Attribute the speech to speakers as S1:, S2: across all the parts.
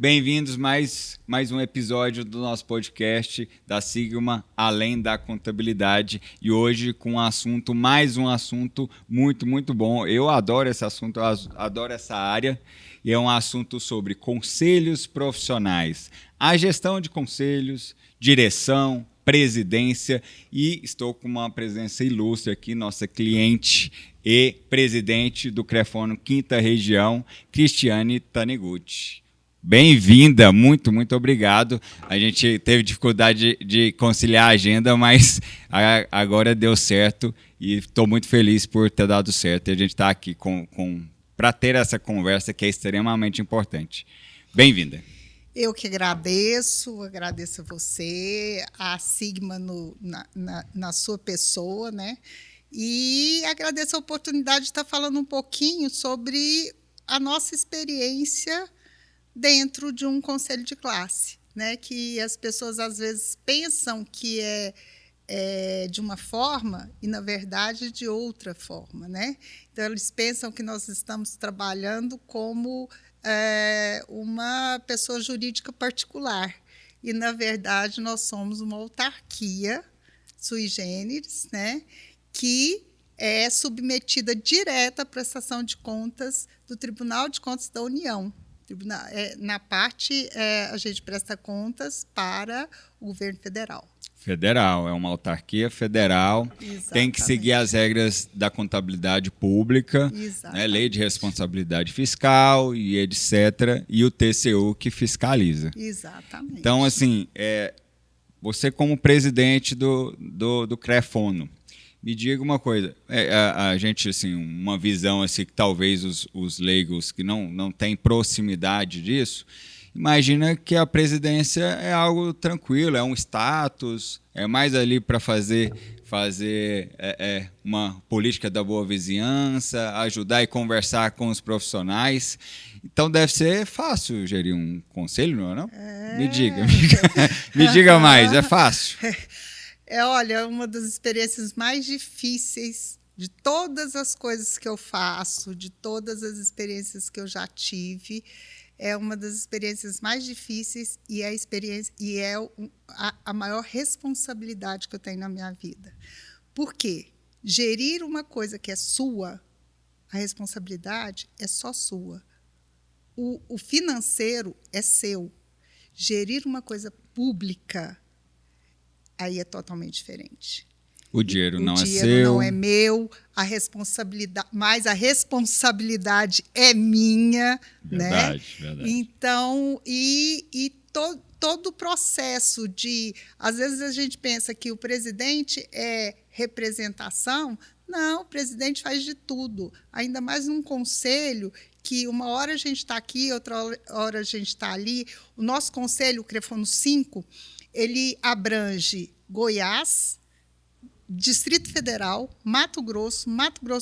S1: Bem-vindos mais um episódio do nosso podcast da Sigma Além da Contabilidade e hoje com mais um assunto muito bom. Eu adoro esse assunto, eu adoro essa área e é um assunto sobre conselhos profissionais, a gestão de conselhos, direção, presidência e estou com uma presença ilustre aqui, nossa cliente e presidente do Crefono Quinta Região, Cristiane Taniguchi. Bem-vinda, muito obrigado. A gente teve dificuldade de conciliar a agenda, mas agora deu certo e estou muito feliz por ter dado certo. E a gente está aqui para ter essa conversa que é extremamente importante. Bem-vinda.
S2: Eu que agradeço a você, a Sigma na sua pessoa, né? E agradeço a oportunidade de estar falando um pouquinho sobre a nossa experiência dentro de um conselho de classe, né? Que as pessoas às vezes pensam que é de uma forma e, na verdade, de outra forma, né? Então, eles pensam que nós estamos trabalhando como uma pessoa jurídica particular. E, na verdade, nós somos uma autarquia sui generis, né? Que é submetida direta à prestação de contas do Tribunal de Contas da União. Na parte, a gente presta contas para o governo federal.
S1: Federal, é uma autarquia federal, exatamente. Tem que seguir as regras da contabilidade pública, né, lei de responsabilidade fiscal e etc., e o TCU que fiscaliza.
S2: Exatamente.
S1: Então, assim, você como presidente do Crefono, me diga uma coisa, a gente, assim, uma visão assim, que talvez os leigos que não têm proximidade disso, imagina que a presidência é algo tranquilo, é um status, é mais ali para fazer uma política da boa vizinhança, ajudar e conversar com os profissionais. Então deve ser fácil gerir um conselho, não é? Me diga mais, é fácil?
S2: Olha, uma das experiências mais difíceis de todas as coisas que eu faço, de todas as experiências que eu já tive, é uma das experiências mais difíceis e é a maior responsabilidade que eu tenho na minha vida. Por quê? Gerir uma coisa que é sua, a responsabilidade é só sua. O financeiro é seu. Gerir uma coisa pública, aí é totalmente diferente.
S1: O dinheiro não é seu.
S2: O dinheiro não é meu, mas a responsabilidade é minha.
S1: Verdade,
S2: né?
S1: Verdade.
S2: Então, todo o processo de... Às vezes a gente pensa que o presidente é representação. Não, o presidente faz de tudo. Ainda mais num conselho que uma hora a gente está aqui, outra hora a gente está ali. O nosso conselho, o Crefono 5, ele abrange Goiás, Distrito Federal, Mato Grosso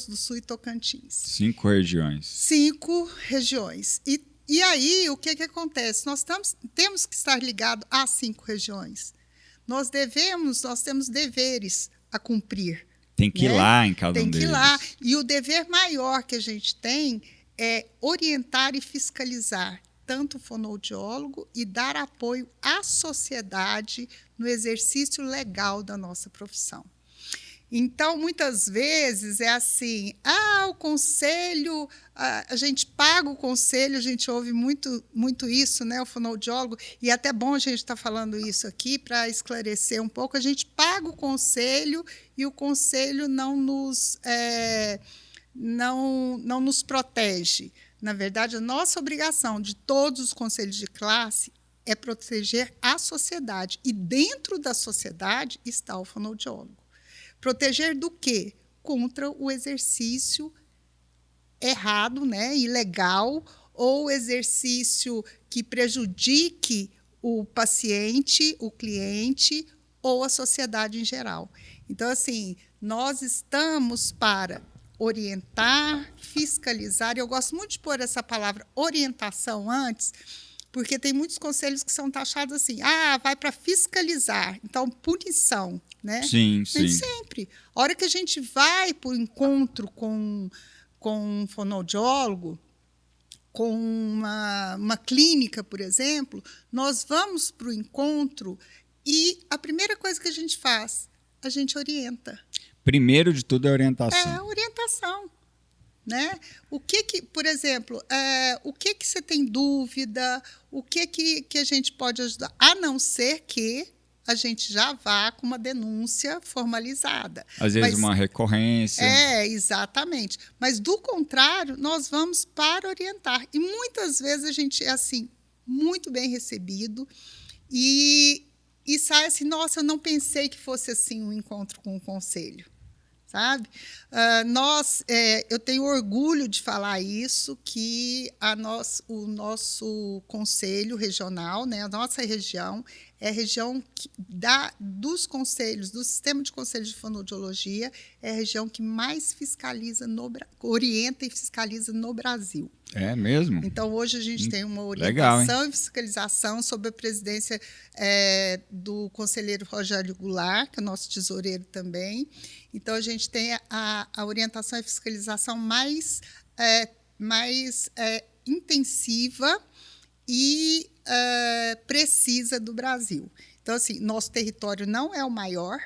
S2: do Sul e Tocantins.
S1: 5 regiões.
S2: 5 regiões. E aí, o que acontece? Nós temos que estar ligados às 5 regiões. Nós temos deveres a cumprir.
S1: Tem que ir lá em cada um deles.
S2: Tem que ir lá. E o dever maior que a gente tem é orientar e fiscalizar tanto o fonoaudiólogo e dar apoio à sociedade no exercício legal da nossa profissão. Então, muitas vezes é assim, o conselho, a gente paga o conselho, a gente ouve muito isso, né, o fonoaudiólogo, e é até bom a gente estar falando isso aqui para esclarecer um pouco, a gente paga o conselho e o conselho não nos protege. Na verdade, a nossa obrigação de todos os conselhos de classe é proteger a sociedade, e dentro da sociedade está o fonoaudiólogo. Proteger do quê? Contra o exercício errado, né, ilegal, ou exercício que prejudique o paciente, o cliente ou a sociedade em geral. Então, assim, nós estamos para orientar, fiscalizar, e eu gosto muito de pôr essa palavra orientação antes, porque tem muitos conselhos que são taxados assim, vai para fiscalizar, então punição, né?
S1: Sim.
S2: Nem sempre. A hora que a gente vai para o encontro com um fonoaudiólogo, com uma clínica, por exemplo, nós vamos para o encontro e a primeira coisa que a gente faz, a gente orienta.
S1: Primeiro de tudo é orientação.
S2: É orientação. Né? Por exemplo, o que você tem dúvida, o que a gente pode ajudar, a não ser que a gente já vá com uma denúncia formalizada.
S1: Às vezes uma recorrência.
S2: Exatamente. Mas, do contrário, nós vamos para orientar. E muitas vezes a gente é assim, muito bem recebido e sai assim, nossa, eu não pensei que fosse assim um encontro com o conselho. Sabe? Eu tenho orgulho de falar isso, que o nosso conselho regional, né, a nossa região, é a região dos conselhos, do sistema de conselhos de fonoaudiologia, é a região que mais orienta e fiscaliza no Brasil.
S1: É mesmo?
S2: Então, hoje a gente tem uma orientação e fiscalização sob a presidência do conselheiro Rogério Goulart, que é o nosso tesoureiro também. Então, a gente tem a orientação e fiscalização mais intensiva e precisa do Brasil. Então, assim, nosso território não é o maior,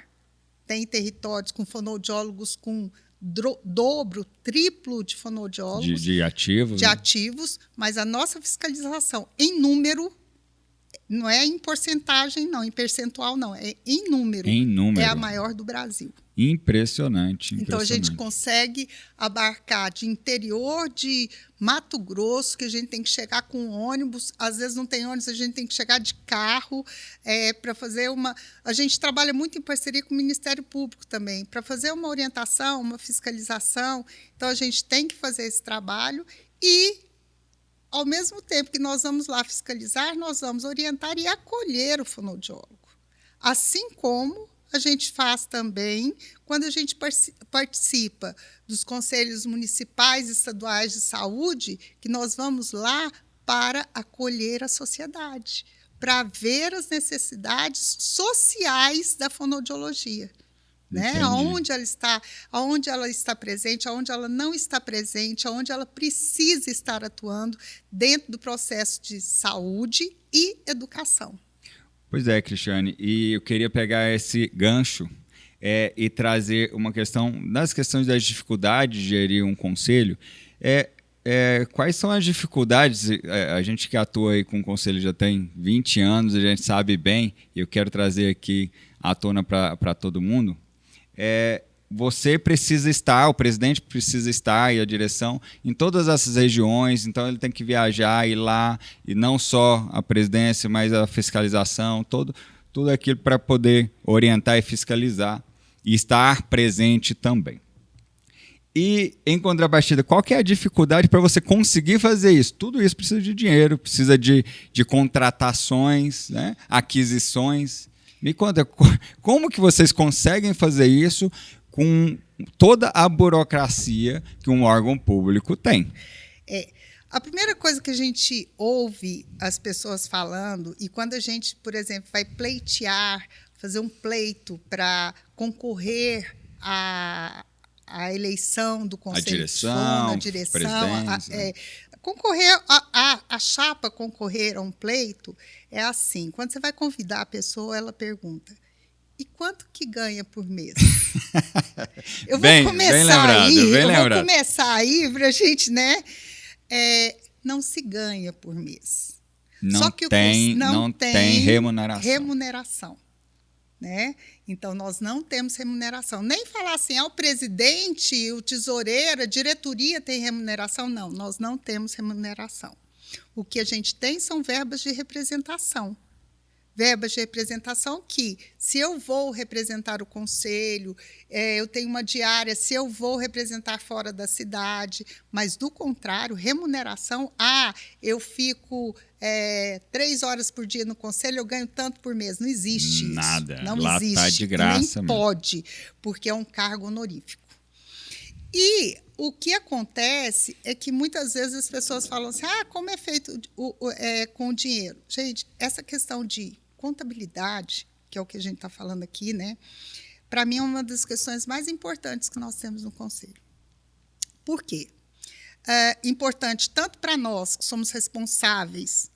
S2: tem territórios com fonoaudiólogos com dobro, triplo de fonoaudiólogos.
S1: De ativos.
S2: De ativos, mas a nossa fiscalização em número, não é em porcentagem, não, em percentual, não, é em número.
S1: Em número.
S2: É a maior do Brasil.
S1: Impressionante.
S2: Então, a gente consegue abarcar de interior de Mato Grosso, que a gente tem que chegar com ônibus, às vezes não tem ônibus, a gente tem que chegar de carro para fazer uma... A gente trabalha muito em parceria com o Ministério Público também, para fazer uma orientação, uma fiscalização. Então, a gente tem que fazer esse trabalho e, ao mesmo tempo que nós vamos lá fiscalizar, nós vamos orientar e acolher o fonoaudiólogo. Assim como a gente faz também quando a gente participa dos conselhos municipais e estaduais de saúde, que nós vamos lá para acolher a sociedade, para ver as necessidades sociais da fonoaudiologia. Né? Aonde ela está presente, aonde ela não está presente, aonde ela precisa estar atuando dentro do processo de saúde e educação.
S1: Pois é, Cristiane, e eu queria pegar esse gancho e trazer uma questão, das questões das dificuldades de gerir um conselho. Quais são as dificuldades? A gente que atua aí com o conselho já tem 20 anos, a gente sabe bem, e eu quero trazer aqui à tona para todo mundo. Você precisa estar, o presidente precisa estar, e a direção, em todas essas regiões, então ele tem que viajar, ir lá, e não só a presidência, mas a fiscalização, tudo aquilo para poder orientar e fiscalizar, e estar presente também. E, em contrapartida, qual que é a dificuldade para você conseguir fazer isso? Tudo isso precisa de dinheiro, precisa de contratações, né? Aquisições. Me conta, como que vocês conseguem fazer isso com toda a burocracia que um órgão público tem?
S2: A primeira coisa que a gente ouve as pessoas falando, e quando a gente, por exemplo, vai pleitear, fazer um pleito para concorrer à eleição do Conselho de Fono, a direção, concorrer a chapa concorrer a um pleito é assim, quando você vai convidar a pessoa, ela pergunta: e quanto que ganha por mês? Eu vou começar aí para a gente, né? Não se ganha por mês.
S1: Não tem remuneração.
S2: Né? Então, nós não temos remuneração. Nem falar assim, o presidente, o tesoureiro, a diretoria tem remuneração. Não, nós não temos remuneração. O que a gente tem são verbas de representação. Verbas de representação que, se eu vou representar o conselho, eu tenho uma diária, se eu vou representar fora da cidade, mas, do contrário, remuneração, eu fico 3 horas por dia no conselho, eu ganho tanto por mês. Não existe isso.
S1: Nada.
S2: Não
S1: lá
S2: existe.
S1: Tá de graça.
S2: Nem pode, porque é um cargo honorífico. E o que acontece é que muitas vezes as pessoas falam assim, como é feito com o dinheiro? Gente, essa questão de contabilidade, que é o que a gente está falando aqui, né? Para mim é uma das questões mais importantes que nós temos no Conselho. Por quê? importante tanto para nós, que somos responsáveis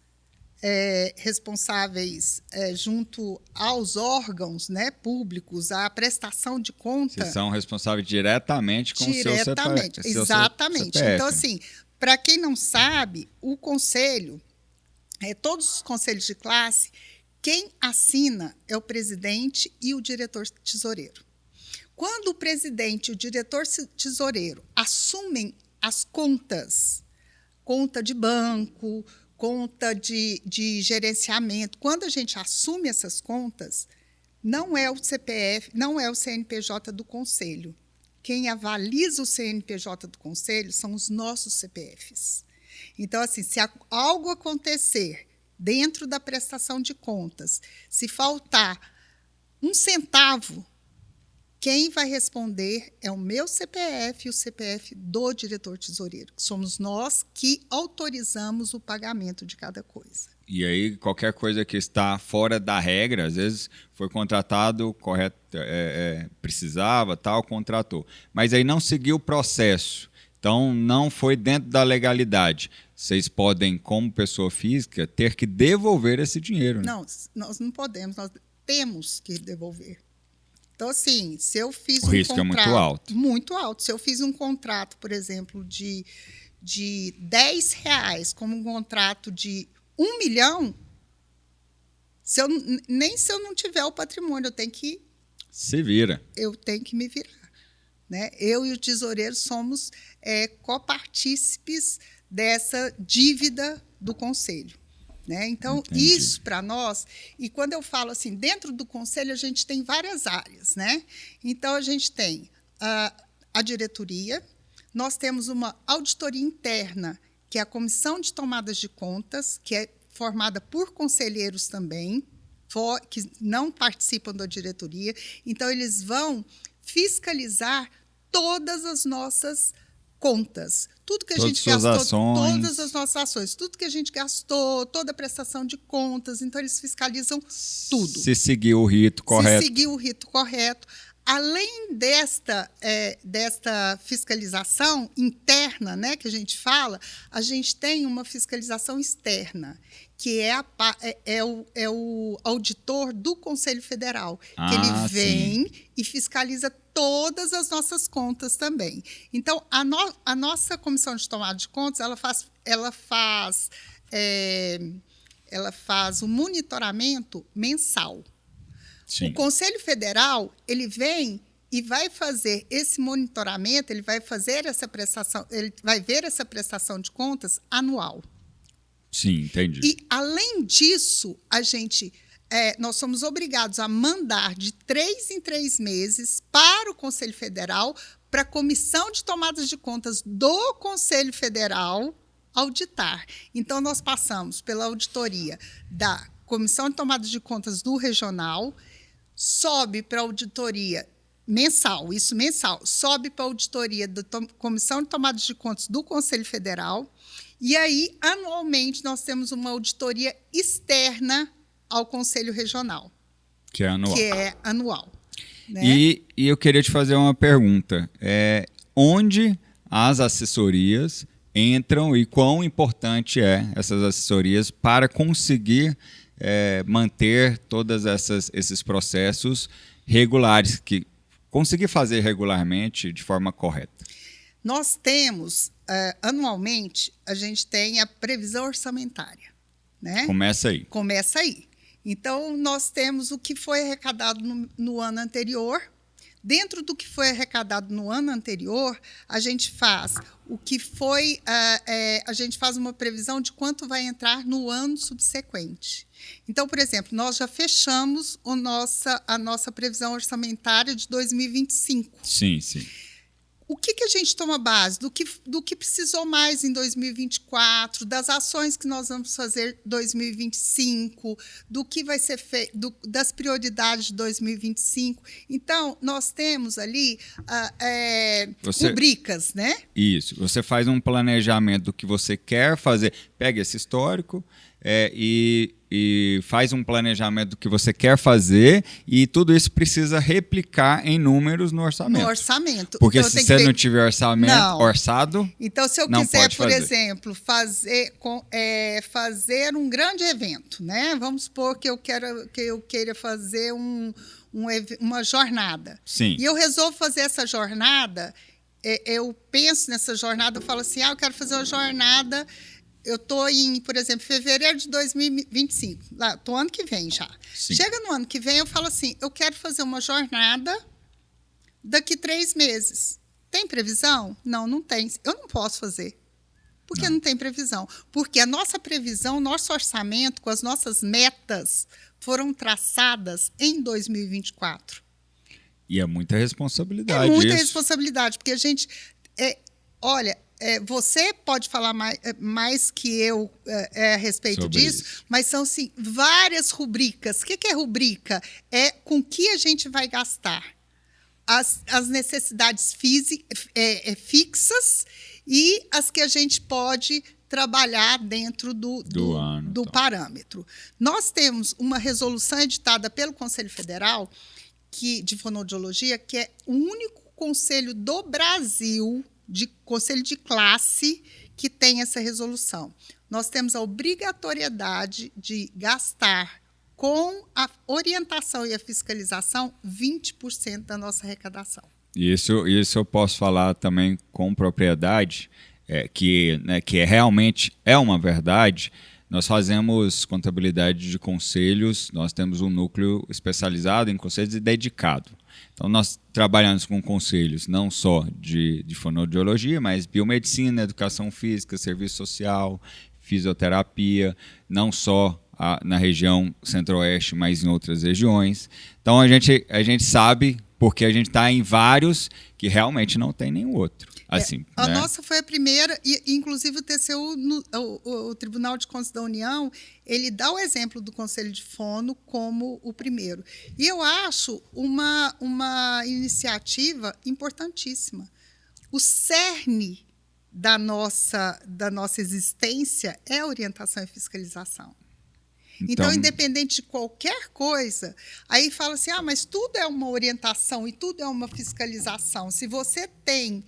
S2: junto aos órgãos, né, públicos, a prestação de conta.
S1: Vocês são responsáveis diretamente com o seu CPF.
S2: Exatamente. Então, assim, para quem não sabe, o conselho, todos os conselhos de classe, quem assina é o presidente e o diretor tesoureiro. Quando o presidente e o diretor tesoureiro assumem as contas, conta de banco, conta de gerenciamento, quando a gente assume essas contas, não é o CPF, não é o CNPJ do conselho. Quem avaliza o CNPJ do conselho são os nossos CPFs. Então, assim, se algo acontecer dentro da prestação de contas, se faltar um centavo, quem vai responder é o meu CPF e o CPF do diretor tesoureiro. Somos nós que autorizamos o pagamento de cada coisa.
S1: E aí, qualquer coisa que está fora da regra, às vezes foi contratado, correto, precisava, tal, contratou. Mas aí não seguiu o processo. Então, não foi dentro da legalidade. Vocês podem, como pessoa física, ter que devolver esse dinheiro. Né?
S2: Não, nós não podemos, nós temos que devolver. Então, assim, se eu fiz
S1: o risco é muito alto.
S2: Muito alto. Se eu fiz um contrato, por exemplo, de R$10, como um contrato de 1 milhão, nem se eu não tiver o patrimônio, eu tenho que...
S1: Se vira.
S2: Eu tenho que me virar. Né? Eu e o tesoureiro somos copartícipes dessa dívida do conselho. Né? Então, entendi. Isso para nós, e quando eu falo assim, dentro do conselho a gente tem várias áreas. Né? Então, a gente tem a diretoria, nós temos uma auditoria interna, que é a comissão de tomadas de contas, que é formada por conselheiros também, que não participam da diretoria. Então, eles vão fiscalizar todas as nossas contas, tudo que a gente gastou, todas as nossas ações, tudo que a gente gastou, toda a prestação de contas. Então, eles fiscalizam tudo.
S1: Se seguir o rito correto.
S2: Se seguir o rito correto. Além desta fiscalização interna, né, que a gente fala, a gente tem uma fiscalização externa, que é o auditor do Conselho Federal, que ele vem e fiscaliza todas as nossas contas também. Então, a nossa comissão de tomada de contas, ela faz o monitoramento mensal. Sim. O Conselho Federal, ele vem e vai fazer esse monitoramento, ele vai fazer essa prestação, ele vai ver essa prestação de contas anual.
S1: Sim, entendi.
S2: E, além disso, nós somos obrigados a mandar de 3 em 3 meses para o Conselho Federal, para a Comissão de Tomadas de Contas do Conselho Federal auditar. Então, nós passamos pela auditoria da Comissão de Tomadas de Contas do Regional, sobe para a auditoria mensal, sobe para a auditoria da Comissão de Tomadas de Contas do Conselho Federal, e aí, anualmente, nós temos uma auditoria externa ao Conselho Regional.
S1: Que é anual.
S2: Né?
S1: E eu queria te fazer uma pergunta. Onde as assessorias entram e quão importante essas assessorias para conseguir manter todos esses processos regulares, que conseguir fazer regularmente de forma correta?
S2: Nós temos, anualmente, a gente tem a previsão orçamentária. Né?
S1: Começa aí.
S2: Então, nós temos o que foi arrecadado no ano anterior. Dentro do que foi arrecadado no ano anterior, a gente faz a gente faz uma previsão de quanto vai entrar no ano subsequente. Então, por exemplo, nós já fechamos a nossa previsão orçamentária de 2025.
S1: Sim.
S2: O que a gente toma base? Do que precisou mais em 2024, das ações que nós vamos fazer em 2025, do que vai ser feito, das prioridades de 2025. Então, nós temos ali rubricas, né?
S1: Isso. Você faz um planejamento do que você quer fazer. Pega esse histórico e você faz um planejamento do que você quer fazer e tudo isso precisa replicar em números no orçamento.
S2: No orçamento.
S1: Porque
S2: então,
S1: se você não tiver orçamento orçado,
S2: então, se eu
S1: não
S2: quiser,
S1: pode fazer.
S2: por exemplo, fazer um grande evento, né? Vamos supor que eu queira fazer uma jornada.
S1: Sim.
S2: E eu resolvo fazer essa jornada, eu penso nessa jornada, eu falo assim, eu quero fazer uma jornada, eu estou em, por exemplo, fevereiro de 2025, estou ano que vem já.
S1: Sim.
S2: Chega no ano que vem, eu falo assim, eu quero fazer uma jornada daqui 3 meses. Tem previsão? Não, não tem. Eu não posso fazer. Porque não tem previsão. Porque a nossa previsão, nosso orçamento, com as nossas metas, foram traçadas em 2024.
S1: E é muita responsabilidade.
S2: É muita responsabilidade, porque a gente... você pode falar mais que eu a respeito
S1: sobre
S2: disso,
S1: isso.
S2: mas são, sim, várias rubricas. O que é rubrica? É com que a gente vai gastar as necessidades fixas e as que a gente pode trabalhar dentro do parâmetro. Nós temos uma resolução editada pelo Conselho Federal de Fonoaudiologia, que é o único conselho do Brasil, conselho de classe, que tem essa resolução. Nós temos a obrigatoriedade de gastar com a orientação e a fiscalização 20% da nossa arrecadação.
S1: Isso eu posso falar também com propriedade, que realmente é uma verdade. Nós fazemos contabilidade de conselhos, nós temos um núcleo especializado em conselhos e dedicado. Então, nós trabalhamos com conselhos não só de fonoaudiologia, mas biomedicina, educação física, serviço social, fisioterapia, não só na região centro-oeste, mas em outras regiões. Então, a gente sabe, porque a gente está em vários que realmente não tem nenhum outro. Assim,
S2: a nossa foi a primeira, e inclusive o TCU, o Tribunal de Contas da União, ele dá o exemplo do Conselho de Fono como o primeiro. E eu acho uma iniciativa importantíssima. O cerne da nossa existência é a orientação e fiscalização. Então, independente de qualquer coisa, aí fala assim, mas tudo é uma orientação e tudo é uma fiscalização. Se você tem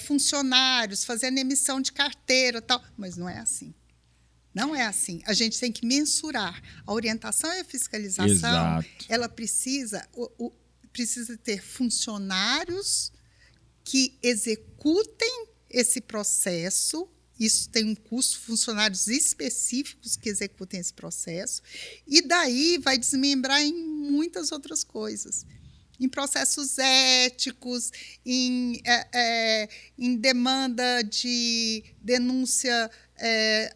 S2: funcionários fazendo emissão de carteira, tal, mas não é assim. Não é assim. A gente tem que mensurar. A orientação e a fiscalização,
S1: exato,
S2: ela precisa ter funcionários que executem esse processo. Isso tem um custo, funcionários específicos que executem esse processo, e daí vai desmembrar em muitas outras coisas. Em processos éticos, em demanda de denúncia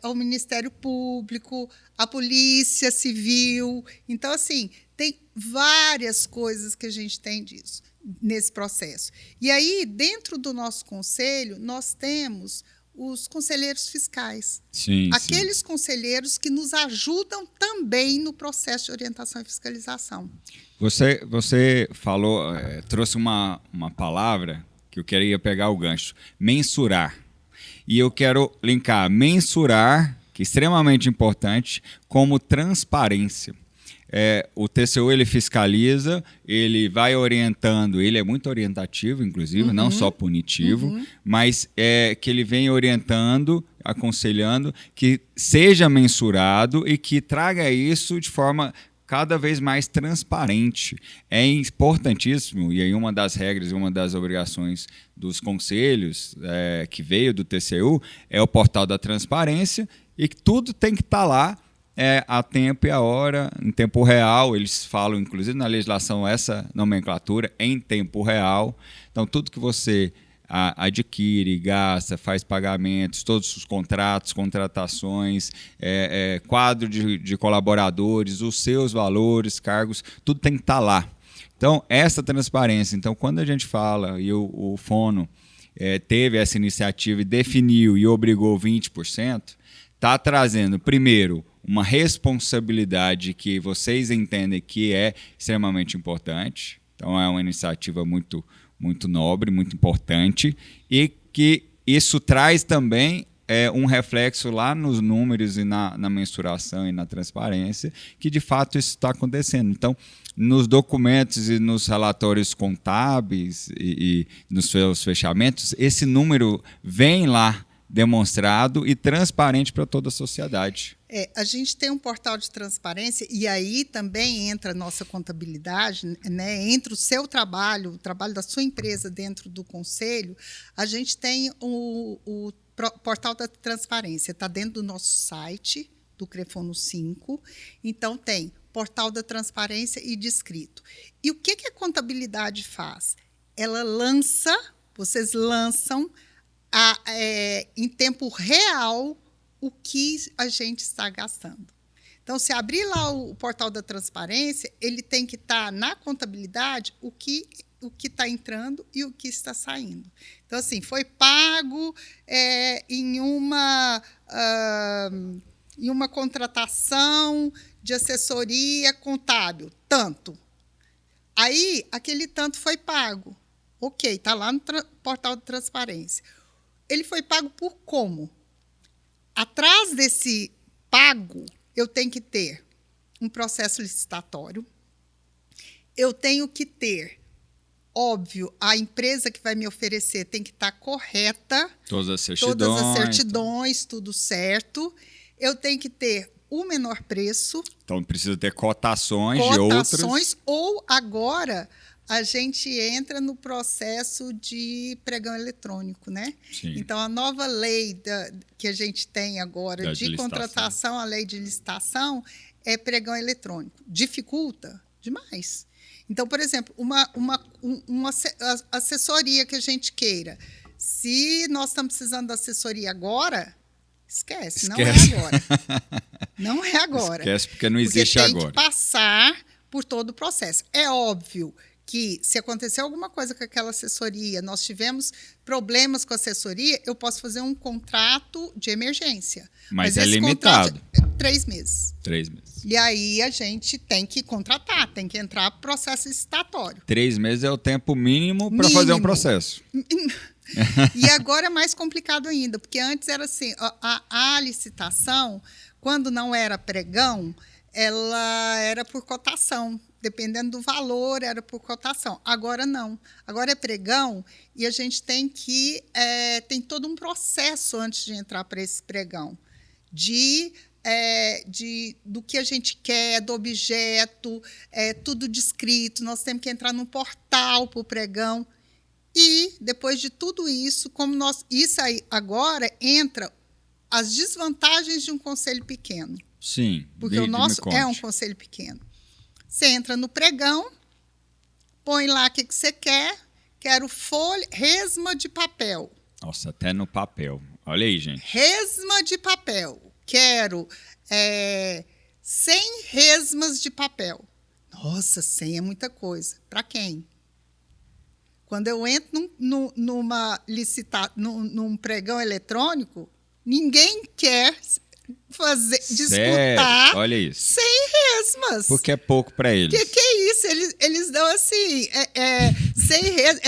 S2: ao Ministério Público, à Polícia Civil. Então, assim, tem várias coisas que a gente tem disso, nesse processo. E aí, dentro do nosso conselho, nós temos os conselheiros fiscais.
S1: Sim,
S2: aqueles conselheiros que nos ajudam também no processo de orientação e fiscalização.
S1: Você falou, trouxe uma palavra que eu queria pegar o gancho, mensurar. E eu quero linkar mensurar, que é extremamente importante, como transparência. O TCU ele fiscaliza, ele vai orientando, ele é muito orientativo, inclusive, não só punitivo, mas que ele vem orientando, aconselhando, que seja mensurado e que traga isso de forma cada vez mais transparente. É importantíssimo, e aí uma das regras, uma das obrigações dos conselhos que veio do TCU é o portal da transparência, e que tudo tem que estar lá, a tempo e a hora, em tempo real. Eles falam, inclusive, na legislação, essa nomenclatura, em tempo real. Então, tudo que você adquire, gasta, faz pagamentos, todos os contratos, contratações, quadro de colaboradores, os seus valores, cargos, tudo tem que estar lá. Então, essa transparência. Então, quando a gente fala, e o Fono teve essa iniciativa e definiu e obrigou 20%, está trazendo, primeiro, uma responsabilidade que vocês entendem que é extremamente importante. Então, é uma iniciativa muito, muito nobre, muito importante, e que isso traz também um reflexo lá nos números e na mensuração e na transparência que, de fato, isso está acontecendo. Então, nos documentos e nos relatórios contábeis e nos seus fechamentos, esse número vem lá demonstrado e transparente para toda a sociedade.
S2: A gente tem um portal de transparência e aí também entra a nossa contabilidade, né? Entra o seu trabalho, o trabalho da sua empresa dentro do conselho. A gente tem o portal da transparência, está dentro do nosso site, do Crefono 5. Então, tem portal da transparência e descrito. E o que a contabilidade faz? Ela lança, vocês lançam em tempo real o que a gente está gastando. Então, se abrir lá o portal da transparência, ele tem que estar na contabilidade o que está entrando e o que está saindo. Então, assim, foi pago em uma contratação de assessoria contábil, tanto. Aí, aquele tanto foi pago. Ok, está lá no portal de transparência. Ele foi pago por como? Atrás desse pago, eu tenho que ter um processo licitatório, eu tenho que ter, óbvio, a empresa que vai me oferecer tem que estar correta,
S1: todas as
S2: certidões, tudo certo, eu tenho que ter o menor preço.
S1: Então, precisa ter cotações de outras.
S2: Ou agora a gente entra no processo de pregão eletrônico, né?
S1: Sim.
S2: Então, a nova lei que a gente tem agora de contratação, a lei de licitação, é pregão eletrônico. Dificulta demais. Então, por exemplo, uma assessoria que a gente queira, se nós estamos precisando da assessoria agora, esquece. Não é agora. Não é agora.
S1: Esquece, porque não existe
S2: agora.
S1: Tem
S2: que passar por todo o processo. É óbvio que, se acontecer alguma coisa com aquela assessoria, nós tivemos problemas com a assessoria, eu posso fazer um contrato de emergência.
S1: Mas é limitado.
S2: 3 meses.
S1: 3 meses.
S2: E aí a gente tem que contratar, tem que entrar processo licitatório.
S1: 3 meses é o tempo mínimo para fazer um processo.
S2: E agora é mais complicado ainda, porque antes era assim, a licitação, quando não era pregão, ela era por cotação. Dependendo do valor, era por cotação. Agora não. Agora é pregão e a gente tem tem todo um processo antes de entrar para esse pregão. Do que a gente quer, do objeto, tudo descrito. Nós temos que entrar no portal para o pregão. E, depois de tudo isso, isso aí agora entra as desvantagens de um conselho pequeno.
S1: Sim.
S2: Porque o nosso é um conselho pequeno. Você entra no pregão, põe lá o que você quer. Quero resma de papel.
S1: Nossa, até no papel. Olha aí, gente.
S2: Resma de papel. Quero 100 resmas de papel. Nossa, 100 é muita coisa. Para quem? Quando eu entro num pregão eletrônico, ninguém quer disputar.
S1: Olha isso.
S2: 100 resmas.
S1: Porque é pouco para eles.
S2: Que é isso? Eles dão assim,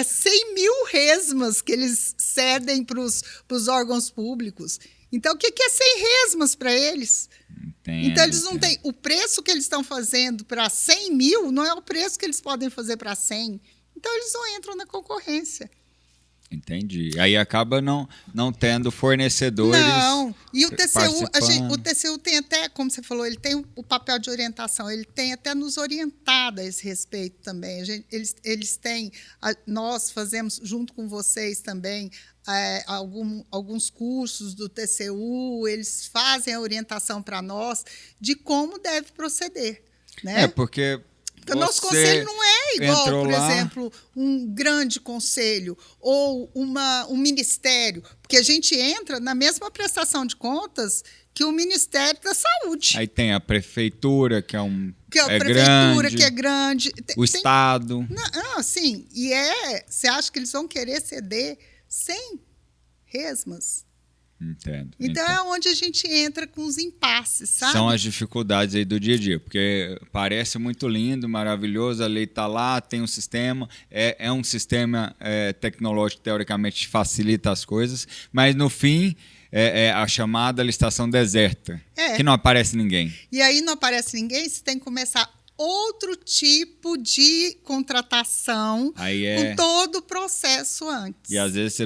S2: 100 mil resmas que eles cedem para os órgãos públicos. Então, o que é 100 resmas para eles? Então, eles não têm. O preço que eles estão fazendo para 100 mil não é o preço que eles podem fazer para 100. Então, eles não entram na concorrência.
S1: Entendi. Aí acaba não tendo fornecedores.
S2: Não. E o TCU tem até, como você falou, ele tem o papel de orientação, ele tem até nos orientado a esse respeito também. Eles têm, nós fazemos junto com vocês também alguns cursos do TCU, eles fazem a orientação para nós de como deve proceder. Né?
S1: Porque
S2: o nosso conselho não é igual, por exemplo, um grande conselho ou um ministério, porque a gente entra na mesma prestação de contas que o Ministério da Saúde.
S1: Aí tem a prefeitura, que é
S2: grande.
S1: O Estado.
S2: Não, sim. E você acha que eles vão querer ceder 100 resmas?
S1: Entendo.
S2: Então é onde a gente entra com os impasses, sabe?
S1: São as dificuldades aí do dia a dia, porque parece muito lindo, maravilhoso, a lei está lá, tem um sistema, é um sistema tecnológico que teoricamente facilita as coisas, mas no fim é a chamada licitação deserta, que não aparece ninguém.
S2: E aí não aparece ninguém, você tem que começar outro tipo de contratação com todo o processo antes.
S1: E às vezes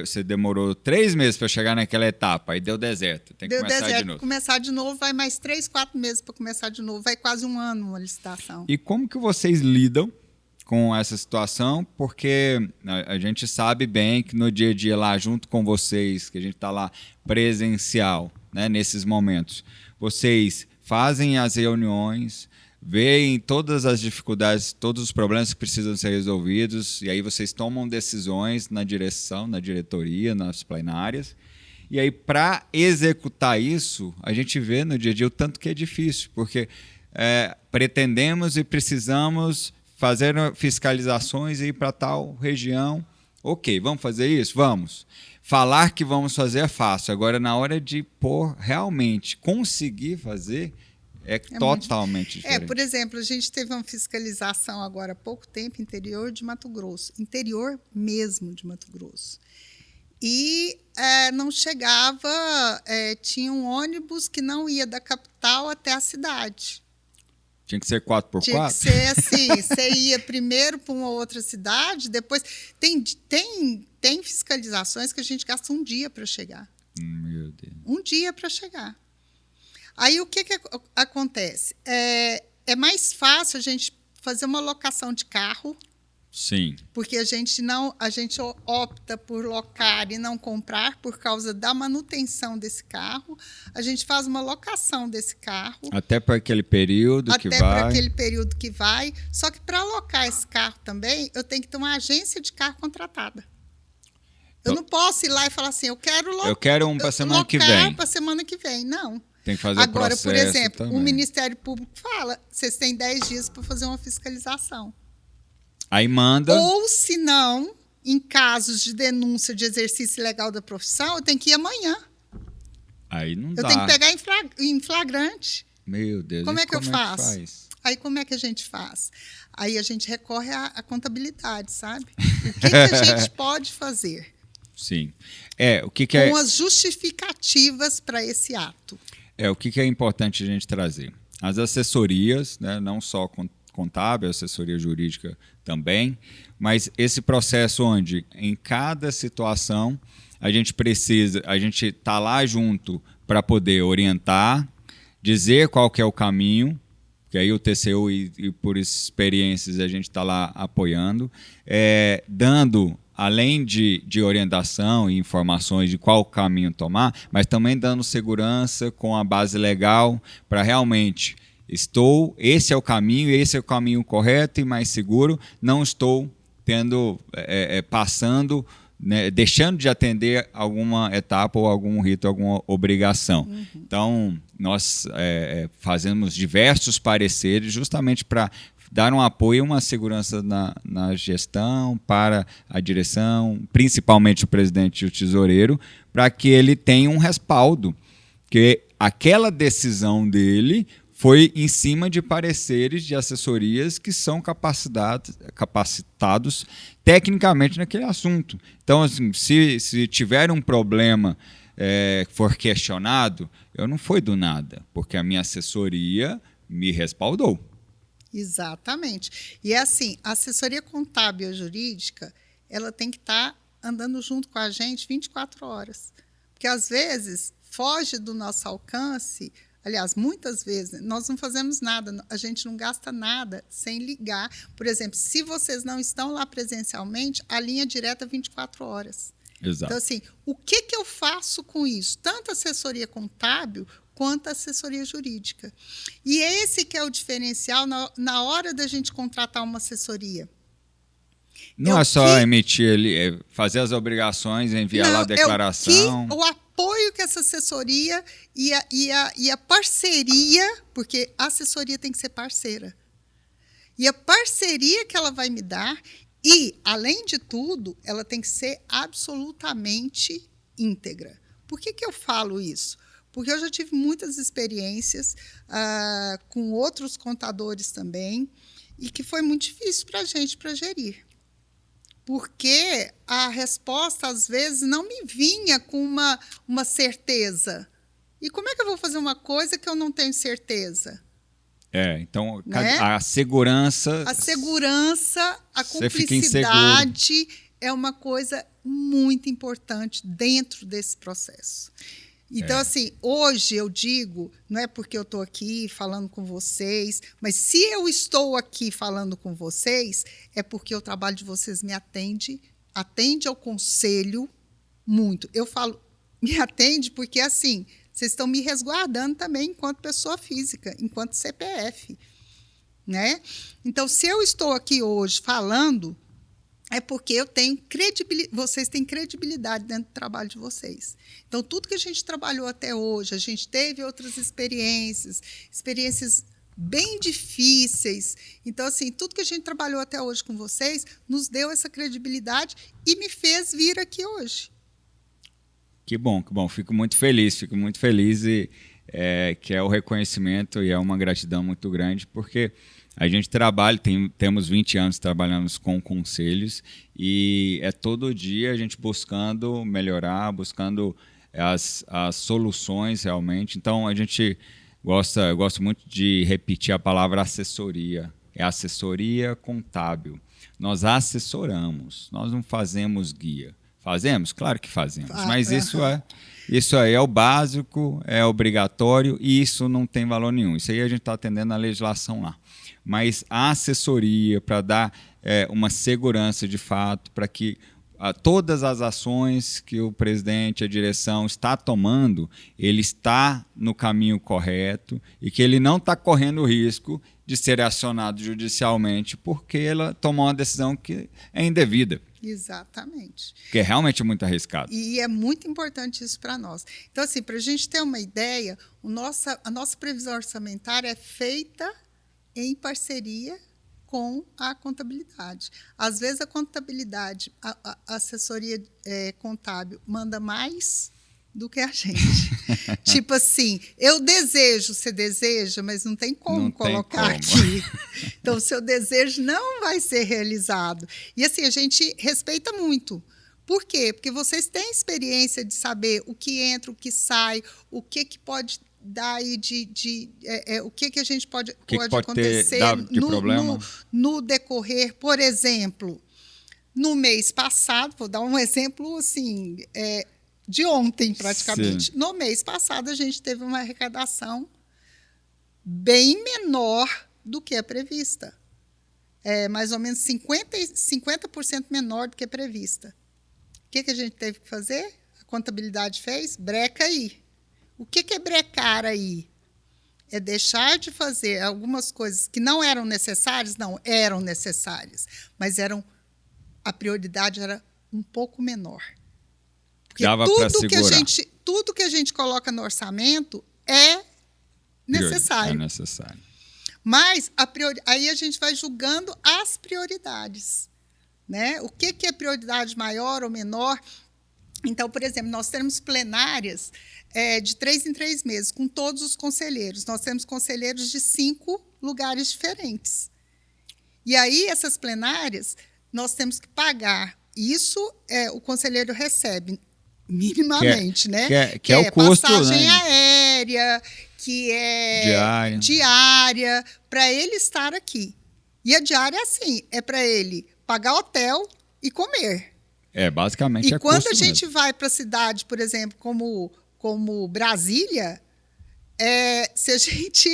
S1: você demorou 3 meses para chegar naquela etapa, aí deu deserto, tem que começar de novo.
S2: Começar de novo, vai mais 3, 4 meses para começar de novo, vai quase 1 ano uma licitação.
S1: E como que vocês lidam com essa situação? Porque a gente sabe bem que no dia a dia lá junto com vocês, que a gente está lá presencial, né, nesses momentos, vocês fazem as reuniões, veem todas as dificuldades, todos os problemas que precisam ser resolvidos, e aí vocês tomam decisões na direção, na diretoria, nas plenárias. E aí, para executar isso, a gente vê no dia a dia o tanto que é difícil, porque pretendemos e precisamos fazer fiscalizações e ir para tal região. Ok, vamos fazer isso? Vamos. Falar que vamos fazer é fácil. Agora, na hora de realmente conseguir fazer, é totalmente diferente.
S2: Por exemplo, a gente teve uma fiscalização agora há pouco tempo, interior de Mato Grosso. Interior mesmo de Mato Grosso. E não chegava, tinha um ônibus que não ia da capital até a cidade.
S1: Tinha que ser 4x4?
S2: Tinha que ser assim, você ia primeiro para uma outra cidade, depois... Tem fiscalizações que a gente gasta 1 dia para chegar.
S1: Meu Deus.
S2: 1 dia para chegar. Aí, o que acontece? É mais fácil a gente fazer uma locação de carro.
S1: Sim.
S2: Porque a gente opta por locar e não comprar por causa da manutenção desse carro. A gente faz uma locação desse carro.
S1: Até para aquele período que vai. Até para
S2: aquele período que vai. Só que para alocar esse carro também, eu tenho que ter uma agência de carro contratada. Eu não posso ir lá e falar assim, eu quero
S1: um para semana que vem.
S2: Para semana que vem, não.
S1: Tem que fazer
S2: agora,
S1: o processo
S2: por exemplo,
S1: também.
S2: O Ministério Público fala, vocês têm 10 dias para fazer uma fiscalização.
S1: Aí manda.
S2: Ou, se não, em casos de denúncia de exercício ilegal da profissão, eu tenho que ir amanhã.
S1: Aí não dá.
S2: Eu tenho que pegar em flagrante.
S1: Meu Deus.
S2: Como é que eu faço? Aí como é que a gente faz? Aí a gente recorre à contabilidade, sabe? O que a gente pode fazer?
S1: Sim.
S2: Com as justificativas para esse ato.
S1: O que é importante a gente trazer? As assessorias, né, não só contábil, assessoria jurídica também, mas esse processo onde, em cada situação, a gente está lá junto para poder orientar, dizer qual que é o caminho, que aí o TCU e por experiências a gente está lá apoiando, dando, além de orientação e informações de qual caminho tomar, mas também dando segurança com a base legal para realmente esse é o caminho correto e mais seguro, não estou passando, né, deixando de atender alguma etapa ou algum rito, alguma obrigação. Uhum. Então, nós fazemos diversos pareceres justamente para dar um apoio e uma segurança na gestão, para a direção, principalmente o presidente e o tesoureiro, para que ele tenha um respaldo, que aquela decisão dele foi em cima de pareceres de assessorias que são capacitados tecnicamente naquele assunto. Então, assim, se tiver um problema for questionado, eu não foi do nada, porque a minha assessoria me respaldou.
S2: Exatamente. E assim, a assessoria contábil e jurídica, ela tem que estar andando junto com a gente 24 horas. Porque, às vezes, foge do nosso alcance. Aliás, muitas vezes, nós não fazemos nada, a gente não gasta nada sem ligar. Por exemplo, se vocês não estão lá presencialmente, a linha direta é 24 horas.
S1: Exato.
S2: Então, assim, o que eu faço com isso? Tanto a assessoria contábil quanto a assessoria jurídica. E esse que é o diferencial na hora da gente contratar uma assessoria.
S1: Não é só emitir ali, fazer as obrigações, enviar lá a declaração.
S2: O apoio que essa assessoria e a parceria, porque a assessoria tem que ser parceira. E a parceria que ela vai me dar, e, além de tudo, ela tem que ser absolutamente íntegra. Por que eu falo isso? Porque eu já tive muitas experiências com outros contadores também, e que foi muito difícil para a gente para gerir. porque a resposta, às vezes, não me vinha com uma certeza. E como é que eu vou fazer uma coisa que eu não tenho certeza?
S1: Então,
S2: Né?
S1: a segurança...
S2: A segurança, a
S1: você fica inseguro.
S2: cumplicidade é uma coisa muito importante dentro desse processo. Então, assim, hoje eu digo, não é porque eu estou aqui falando com vocês, mas se eu estou aqui falando com vocês, é porque o trabalho de vocês me atende ao conselho muito. Eu falo, me atende porque, assim, vocês estão me resguardando também enquanto pessoa física, enquanto CPF, né? Então, se eu estou aqui hoje falando, é porque eu tenho vocês têm credibilidade dentro do trabalho de vocês. Então, tudo que a gente trabalhou até hoje, a gente teve outras experiências bem difíceis. Então, assim, tudo que a gente trabalhou até hoje com vocês nos deu essa credibilidade e me fez vir aqui hoje.
S1: Que bom, que bom. Fico muito feliz e que é o reconhecimento e é uma gratidão muito grande, porque a gente trabalha, temos 20 anos trabalhando com conselhos e é todo dia a gente buscando melhorar, buscando as soluções realmente. Então, eu gosto muito de repetir a palavra assessoria. É assessoria contábil. Nós assessoramos, nós não fazemos guia. Fazemos? Claro que fazemos, mas isso aí é o básico, é obrigatório e isso não tem valor nenhum. Isso aí a gente está atendendo a legislação lá. Mas a assessoria para dar uma segurança de fato, para que todas as ações que o presidente, a direção está tomando, ele está no caminho correto e que ele não está correndo o risco de ser acionado judicialmente porque ela tomou uma decisão que é indevida.
S2: Exatamente.
S1: Que é realmente muito arriscado.
S2: E é muito importante isso para nós. Então, assim, para a gente ter uma ideia, a nossa previsão orçamentária é feita em parceria com a contabilidade. Às vezes, a contabilidade, a assessoria contábil, manda mais do que a gente. Tipo assim, eu desejo, você deseja, mas não tem como colocar aqui. Então, o seu desejo não vai ser realizado. E assim, a gente respeita muito. Por quê? Porque vocês têm experiência de saber o que entra, o que sai, o que pode dar aí o que a gente pode acontecer no decorrer. Por exemplo, no mês passado, vou dar um exemplo assim, de ontem, praticamente. Sim. No mês passado, a gente teve uma arrecadação bem menor do que a prevista. Mais ou menos 50% menor do que a prevista. O que a gente teve que fazer? A contabilidade fez? Breca aí. O que é brecar aí? É deixar de fazer algumas coisas que não eram necessárias? Não, eram necessárias. Mas a prioridade era um pouco menor. Porque tudo que a gente coloca no orçamento é necessário.
S1: É necessário.
S2: Mas aí a gente vai julgando as prioridades. Né? O que é prioridade maior ou menor? Então, por exemplo, nós temos plenárias de 3 em 3 meses, com todos os conselheiros. Nós temos conselheiros de 5 lugares diferentes. E aí, essas plenárias, nós temos que pagar. Isso o conselheiro recebe minimamente, né?
S1: Que é o custo,
S2: passagem
S1: né?
S2: aérea, que é diária, para ele estar aqui. E a diária é assim, é para ele pagar hotel e comer.
S1: Basicamente
S2: e quando
S1: custo
S2: a gente
S1: mesmo.
S2: vai para cidade, por exemplo, como Brasília, se a gente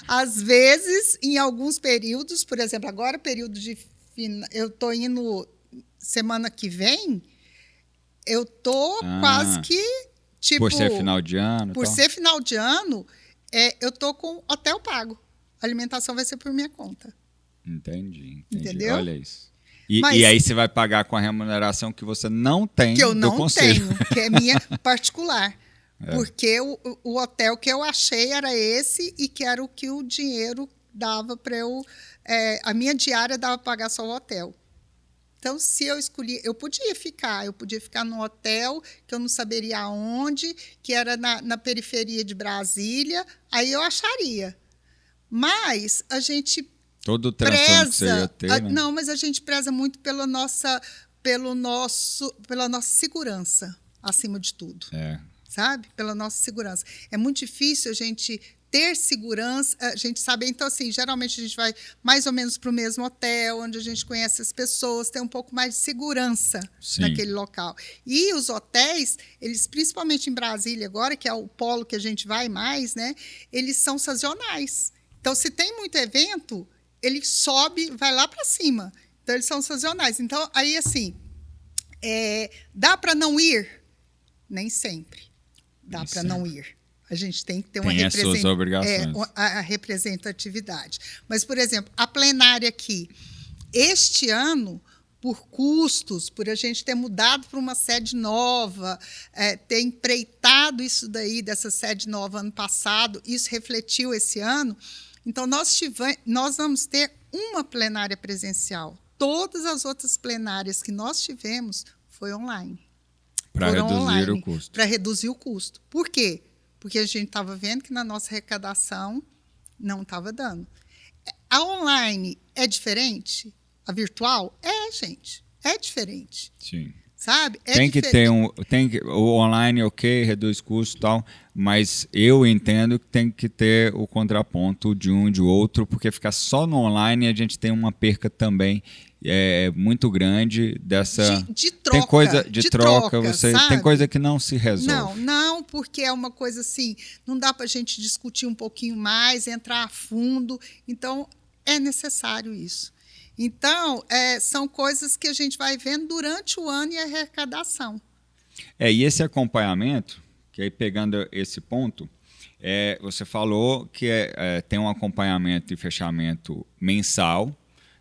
S2: às vezes, em alguns períodos, por exemplo, agora período eu estou indo semana que vem, eu estou quase que tipo,
S1: por ser final de ano.
S2: Por ser final de ano, eu estou com hotel pago. A alimentação vai ser por minha conta.
S1: Entendi.
S2: Entendeu?
S1: Olha isso. E aí você vai pagar com a remuneração que você não tem do conselho.
S2: Que eu não tenho, que é minha particular. Porque o hotel que eu achei era esse e que era o que o dinheiro dava para eu... a minha diária dava para pagar só o hotel. Então, se eu escolhi... Eu podia ficar num hotel que eu não saberia aonde, que era na periferia de Brasília, aí eu acharia. Mas a gente
S1: Todo o transtorno que você ia ter, né?
S2: Não, mas a gente preza muito pela nossa segurança, acima de tudo. Sabe? Pela nossa segurança. É muito difícil a gente ter segurança, a gente saber. Então, assim, geralmente a gente vai mais ou menos para o mesmo hotel, onde a gente conhece as pessoas, tem um pouco mais de segurança naquele local. E os hotéis, eles, principalmente em Brasília agora, que é o polo que a gente vai mais, né? Eles são sazonais. Então, se tem muito evento, ele sobe, vai lá para cima. Então, eles são sazonais. Então, aí, assim, dá para não ir? Nem sempre. Dá para não ir. A gente tem que ter
S1: as suas obrigações.
S2: A representatividade. Mas, por exemplo, a plenária aqui, este ano, por custos, por a gente ter mudado para uma sede nova, ter empreitado isso daí, dessa sede nova ano passado, isso refletiu esse ano. Então, nós vamos ter uma plenária presencial. Todas as outras plenárias que nós tivemos foi online.
S1: Para reduzir o custo.
S2: Para reduzir o custo. Por quê? Porque a gente estava vendo que na nossa arrecadação não estava dando. A online é diferente? A virtual? Gente. É diferente.
S1: Sim.
S2: Sabe?
S1: Tem que ter o online, ok, reduz custo e tal, mas eu entendo que tem que ter o contraponto de um e de outro, porque ficar só no online a gente tem uma perca também muito grande dessa
S2: de troca,
S1: tem coisa de troca, você
S2: sabe?
S1: Tem coisa que não se resolve.
S2: Não, porque é uma coisa assim, não dá para a gente discutir um pouquinho mais, entrar a fundo, então é necessário isso. Então, são coisas que a gente vai vendo durante o ano e a arrecadação.
S1: E esse acompanhamento, que aí pegando esse ponto, você falou que tem um acompanhamento e fechamento mensal.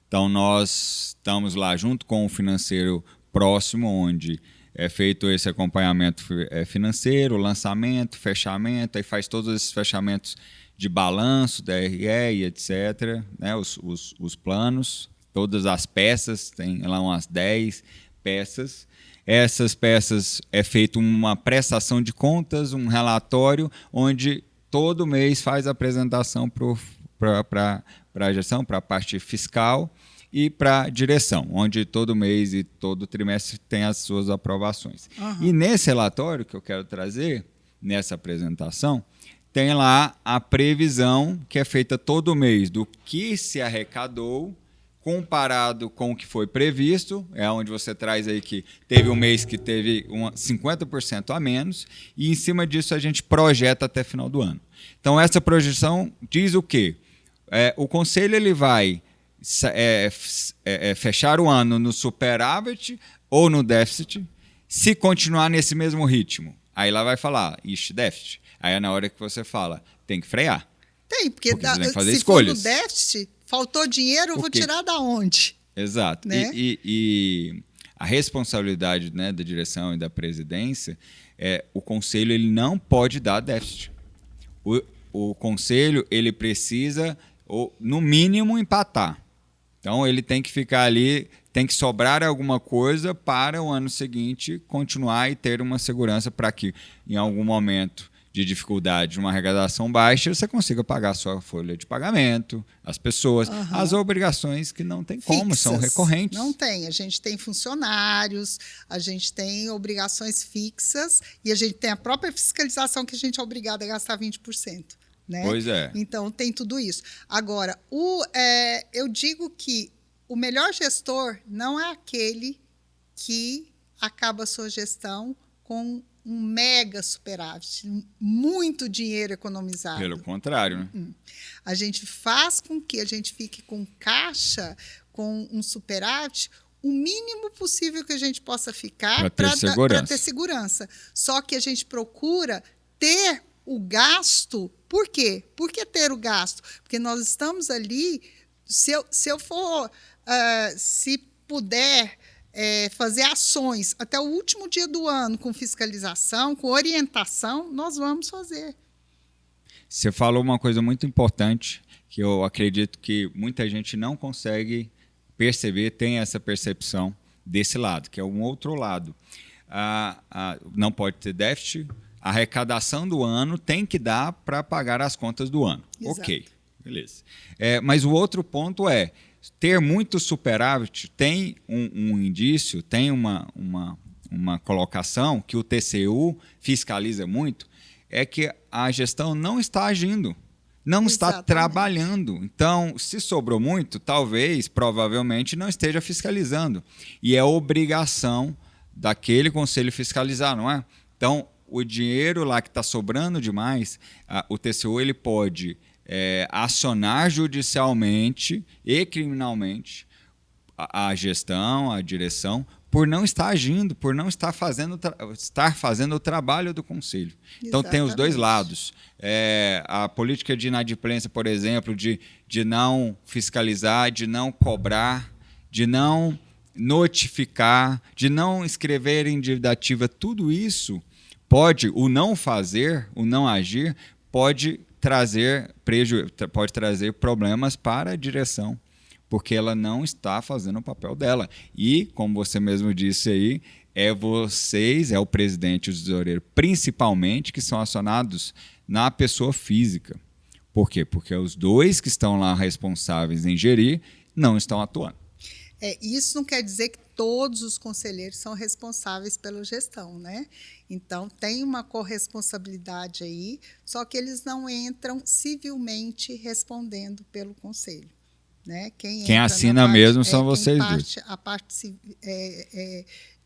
S1: Então, nós estamos lá junto com o financeiro próximo, onde é feito esse acompanhamento financeiro, lançamento, fechamento, aí faz todos esses fechamentos de balanço, DRE e etc., né, os planos, todas as peças, tem lá umas 10 peças. Essas peças é feita uma prestação de contas, um relatório, onde todo mês faz a apresentação para a gestão, para a parte fiscal e para a direção, onde todo mês e todo trimestre tem as suas aprovações. Uhum. E nesse relatório que eu quero trazer, nessa apresentação, tem lá a previsão que é feita todo mês do que se arrecadou comparado com o que foi previsto, onde você traz aí que teve um mês que teve 50% a menos, e em cima disso a gente projeta até final do ano. Então, essa projeção diz o quê? O Conselho ele vai fechar o ano no superávit ou no déficit, se continuar nesse mesmo ritmo. Aí lá vai falar, déficit. Aí é na hora que você fala, tem que frear.
S2: Porque
S1: você tem que fazer
S2: se
S1: escolhas.
S2: For no déficit, faltou dinheiro, eu vou tirar da onde?
S1: Exato. Né? E a responsabilidade, né, da direção e da presidência, o Conselho ele não pode dar déficit. O Conselho ele precisa, no mínimo, empatar. Então, ele tem que ficar ali, tem que sobrar alguma coisa para o ano seguinte continuar e ter uma segurança para que, em algum momento de dificuldade, uma arrecadação baixa, você consiga pagar a sua folha de pagamento, as pessoas, as obrigações que não tem como, fixas, são recorrentes.
S2: Não tem. A gente tem funcionários, a gente tem obrigações fixas e a gente tem a própria fiscalização que a gente é obrigado a gastar 20%. Né?
S1: Pois é.
S2: Então, tem tudo isso. Agora, eu digo que o melhor gestor não é aquele que acaba a sua gestão com um mega superávit, muito dinheiro economizado.
S1: Pelo contrário, né?
S2: A gente faz com que a gente fique com caixa, com um superávit, o mínimo possível que a gente possa ficar para ter segurança. Só que a gente procura ter o gasto. Por quê? Por que ter o gasto? Porque nós estamos ali, se puder fazer ações até o último dia do ano com fiscalização, com orientação, nós vamos fazer.
S1: Você falou uma coisa muito importante, que eu acredito que muita gente não consegue perceber, tem essa percepção desse lado, que é um outro lado. Não pode ter déficit. A arrecadação do ano tem que dar para pagar as contas do ano.
S2: Exato.
S1: Ok, Beleza. Mas o outro ponto é ter muito superávit. Tem um indício, tem uma colocação que o TCU fiscaliza muito, é que a gestão não está agindo, não está trabalhando. Então, se sobrou muito, provavelmente não esteja fiscalizando. E é obrigação daquele conselho fiscalizar, não é? Então, o dinheiro lá que está sobrando demais, o TCU ele pode acionar judicialmente e criminalmente a gestão, a direção, por não estar agindo, por não estar fazendo o trabalho do conselho. Então, tem os dois lados. A política de inadimplência, por exemplo, de não fiscalizar, de não cobrar, de não notificar, de não escrever em dívida ativa, tudo isso o não fazer, o não agir, pode trazer problemas para a direção, porque ela não está fazendo o papel dela. E, como você mesmo disse aí, é o presidente e o tesoureiro, principalmente, que são acionados na pessoa física. Por quê? Porque os dois que estão lá responsáveis em gerir não estão atuando.
S2: Isso não quer dizer que todos os conselheiros são responsáveis pela gestão, né? Então, tem uma corresponsabilidade aí, só que eles não entram civilmente respondendo pelo conselho. Né? Quem
S1: assina mesmo são vocês dois.
S2: A parte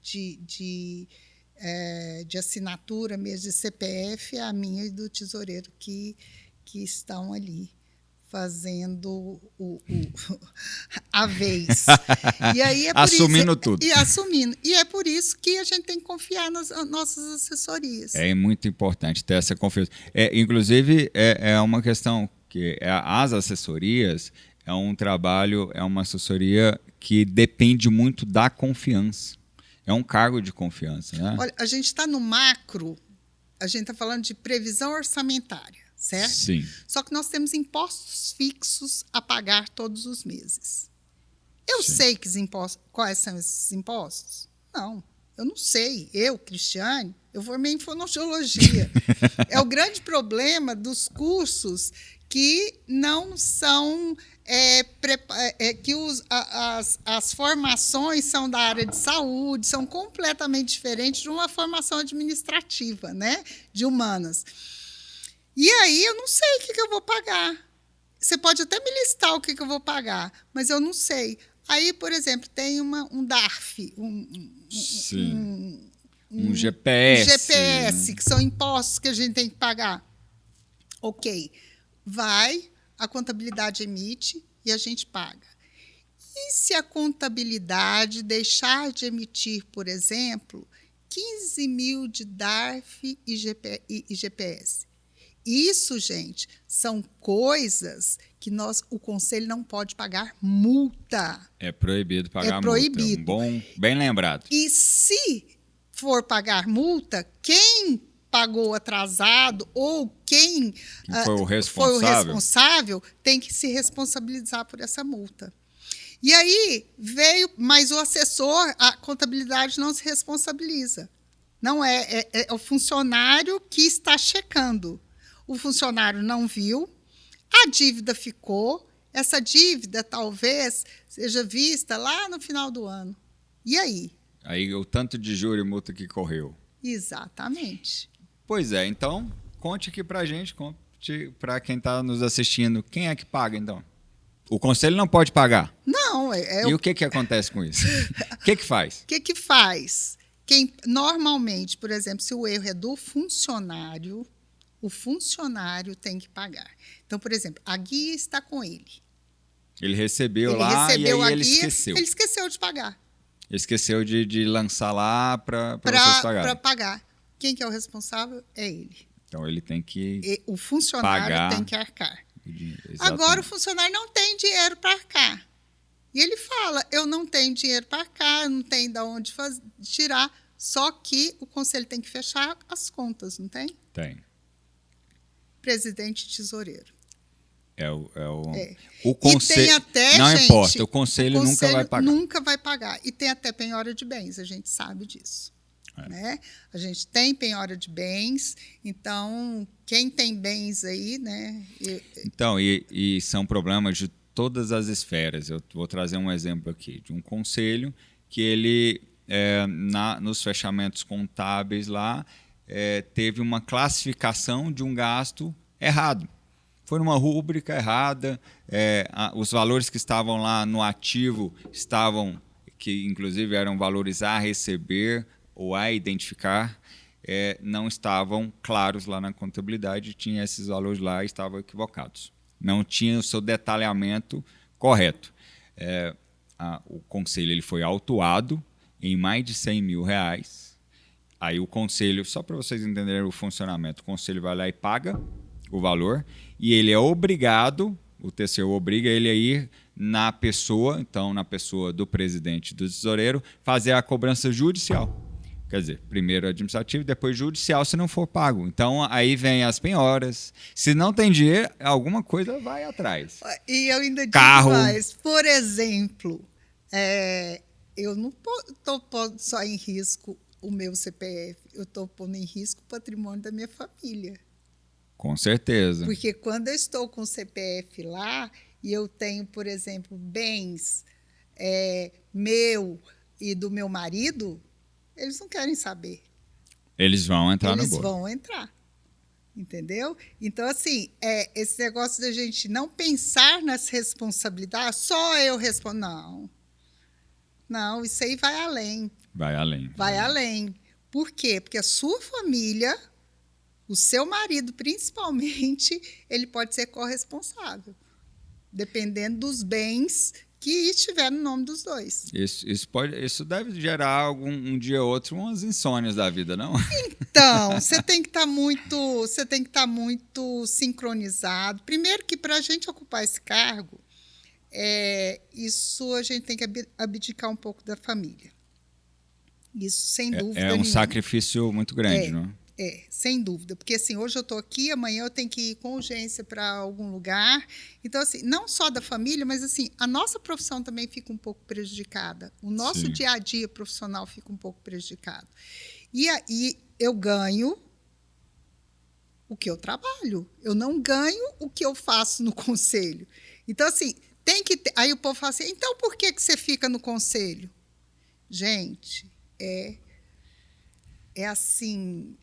S2: de assinatura mesmo, de CPF, é a minha e do tesoureiro que estão ali fazendo a vez. E aí
S1: assumindo tudo.
S2: E é por isso que a gente tem que confiar nas nossas assessorias.
S1: É muito importante ter essa confiança. Inclusive, é uma questão que as assessorias é um trabalho, é uma assessoria que depende muito da confiança. É um cargo de confiança. Né?
S2: Olha, a gente está no macro, a gente está falando de previsão orçamentária. Certo?
S1: Sim.
S2: Só que nós temos impostos fixos a pagar todos os meses. Eu sei quais são esses impostos? Não, eu não sei. Eu, Cristiane, eu formei em fonoaudiologia. É o grande problema dos cursos que não são... que as formações são da área de saúde, são completamente diferentes de uma formação administrativa, né? De humanas. E aí eu não sei o que eu vou pagar. Você pode até me listar o que eu vou pagar, mas eu não sei. Aí, por exemplo, tem um DARF,
S1: um GPS.
S2: GPS, que são impostos que a gente tem que pagar. Ok. A contabilidade emite e a gente paga. E se a contabilidade deixar de emitir, por exemplo, 15 mil de DARF e GPS? Isso, gente, são coisas que o Conselho não pode pagar multa.
S1: É proibido pagar multa.
S2: É proibido.
S1: Bem lembrado.
S2: E se for pagar multa, quem pagou atrasado ou quem
S1: foi o
S2: responsável tem que se responsabilizar por essa multa. E aí mas o assessor, a contabilidade não se responsabiliza. Não é o funcionário que está checando. O funcionário não viu, a dívida ficou, essa dívida talvez seja vista lá no final do ano. E aí?
S1: Aí o tanto de juros e multa que correu.
S2: Exatamente.
S1: Pois é, então conte aqui pra gente, conte para quem está nos assistindo, quem é que paga então? O conselho não pode pagar?
S2: Não.
S1: E o que acontece com isso? O que faz?
S2: O que faz? Normalmente, por exemplo, se o erro é do funcionário, o funcionário tem que pagar. Então, por exemplo, a guia está com ele.
S1: Ele recebeu lá e aí ele esqueceu.
S2: Ele esqueceu de pagar.
S1: Ele esqueceu de lançar lá para vocês pagarem.
S2: Para pagar. Quem que é o responsável? É ele.
S1: Então, ele tem que
S2: o funcionário tem que arcar.
S1: Exatamente.
S2: Agora, o funcionário não tem dinheiro para arcar. E ele fala, eu não tenho dinheiro para arcar, eu não tenho de onde tirar. Só que o conselho tem que fechar as contas, não tem?
S1: Tem.
S2: Presidente e tesoureiro.
S1: O conselho.
S2: E tem até,
S1: não
S2: gente,
S1: importa, o conselho nunca vai pagar.
S2: Nunca vai pagar. E tem até penhora de bens, a gente sabe disso. Né? A gente tem penhora de bens, então quem tem bens aí, né?
S1: Então, e são problemas de todas as esferas. Eu vou trazer um exemplo aqui de um conselho que ele, nos fechamentos contábeis lá, teve uma classificação de um gasto errado. Foi numa rúbrica errada, os valores que estavam lá no ativo estavam, que inclusive eram valores a receber ou a identificar, não estavam claros lá na contabilidade, tinha esses valores lá e estavam equivocados. Não tinha o seu detalhamento correto. O conselho ele foi autuado em mais de R$100 mil. Aí o conselho, só para vocês entenderem o funcionamento, o conselho vai lá e paga o valor e ele é obrigado, o TCU obriga ele a ir na pessoa, então na pessoa do presidente do tesoureiro, fazer a cobrança judicial. Quer dizer, primeiro administrativo, depois judicial se não for pago. Então aí vem as penhoras. Se não tem dinheiro, alguma coisa vai atrás.
S2: E eu ainda digo
S1: Carro.
S2: mais. Por exemplo, eu não estou pondo só em risco o meu CPF, eu estou pondo em risco o patrimônio da minha família.
S1: Com certeza.
S2: Porque quando eu estou com o CPF lá e eu tenho, por exemplo, bens meu e do meu marido, eles não querem saber.
S1: Eles vão entrar no bolso.
S2: Eles vão entrar. Entendeu? Então, assim, esse negócio da gente não pensar nas responsabilidades, só eu respondo. Não, isso aí vai além.
S1: Vai além.
S2: Vai além. Por quê? Porque a sua família, o seu marido, principalmente, ele pode ser corresponsável, dependendo dos bens que estiver no nome dos dois.
S1: Isso deve gerar um dia ou outro umas insônias da vida, não?
S2: Então, você tem que estar muito sincronizado. Primeiro que para a gente ocupar esse cargo, isso a gente tem que abdicar um pouco da família. Isso, sem dúvida nenhuma.
S1: É um sacrifício muito grande, não é?
S2: Sem dúvida, porque assim, hoje eu estou aqui, amanhã eu tenho que ir com urgência para algum lugar. Então, assim, não só da família, mas assim, a nossa profissão também fica um pouco prejudicada. O nosso dia a dia profissional fica um pouco prejudicado. E aí eu ganho o que eu trabalho. Eu não ganho o que eu faço no conselho. Então, assim, tem que ter. Aí o povo fala assim, então por que você fica no conselho? Gente, assim.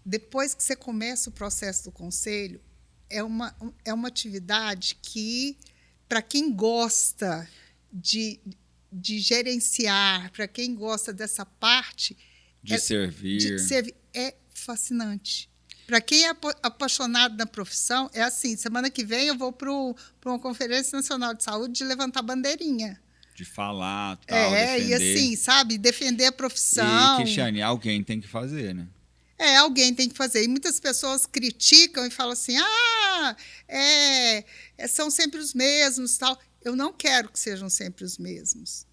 S2: Depois que você começa o processo do conselho, é uma atividade que, para quem gosta de gerenciar, para quem gosta dessa parte...
S1: De servir,
S2: é fascinante. Para quem é apaixonado na profissão, é assim, semana que vem eu vou para uma Conferência Nacional de Saúde de levantar bandeirinha.
S1: De falar, tal, defender.
S2: E assim, sabe, defender a profissão.
S1: E, Cristiane, alguém tem que fazer, né?
S2: Alguém tem que fazer. E muitas pessoas criticam e falam assim, são sempre os mesmos. Tal. Eu não quero que sejam sempre os mesmos.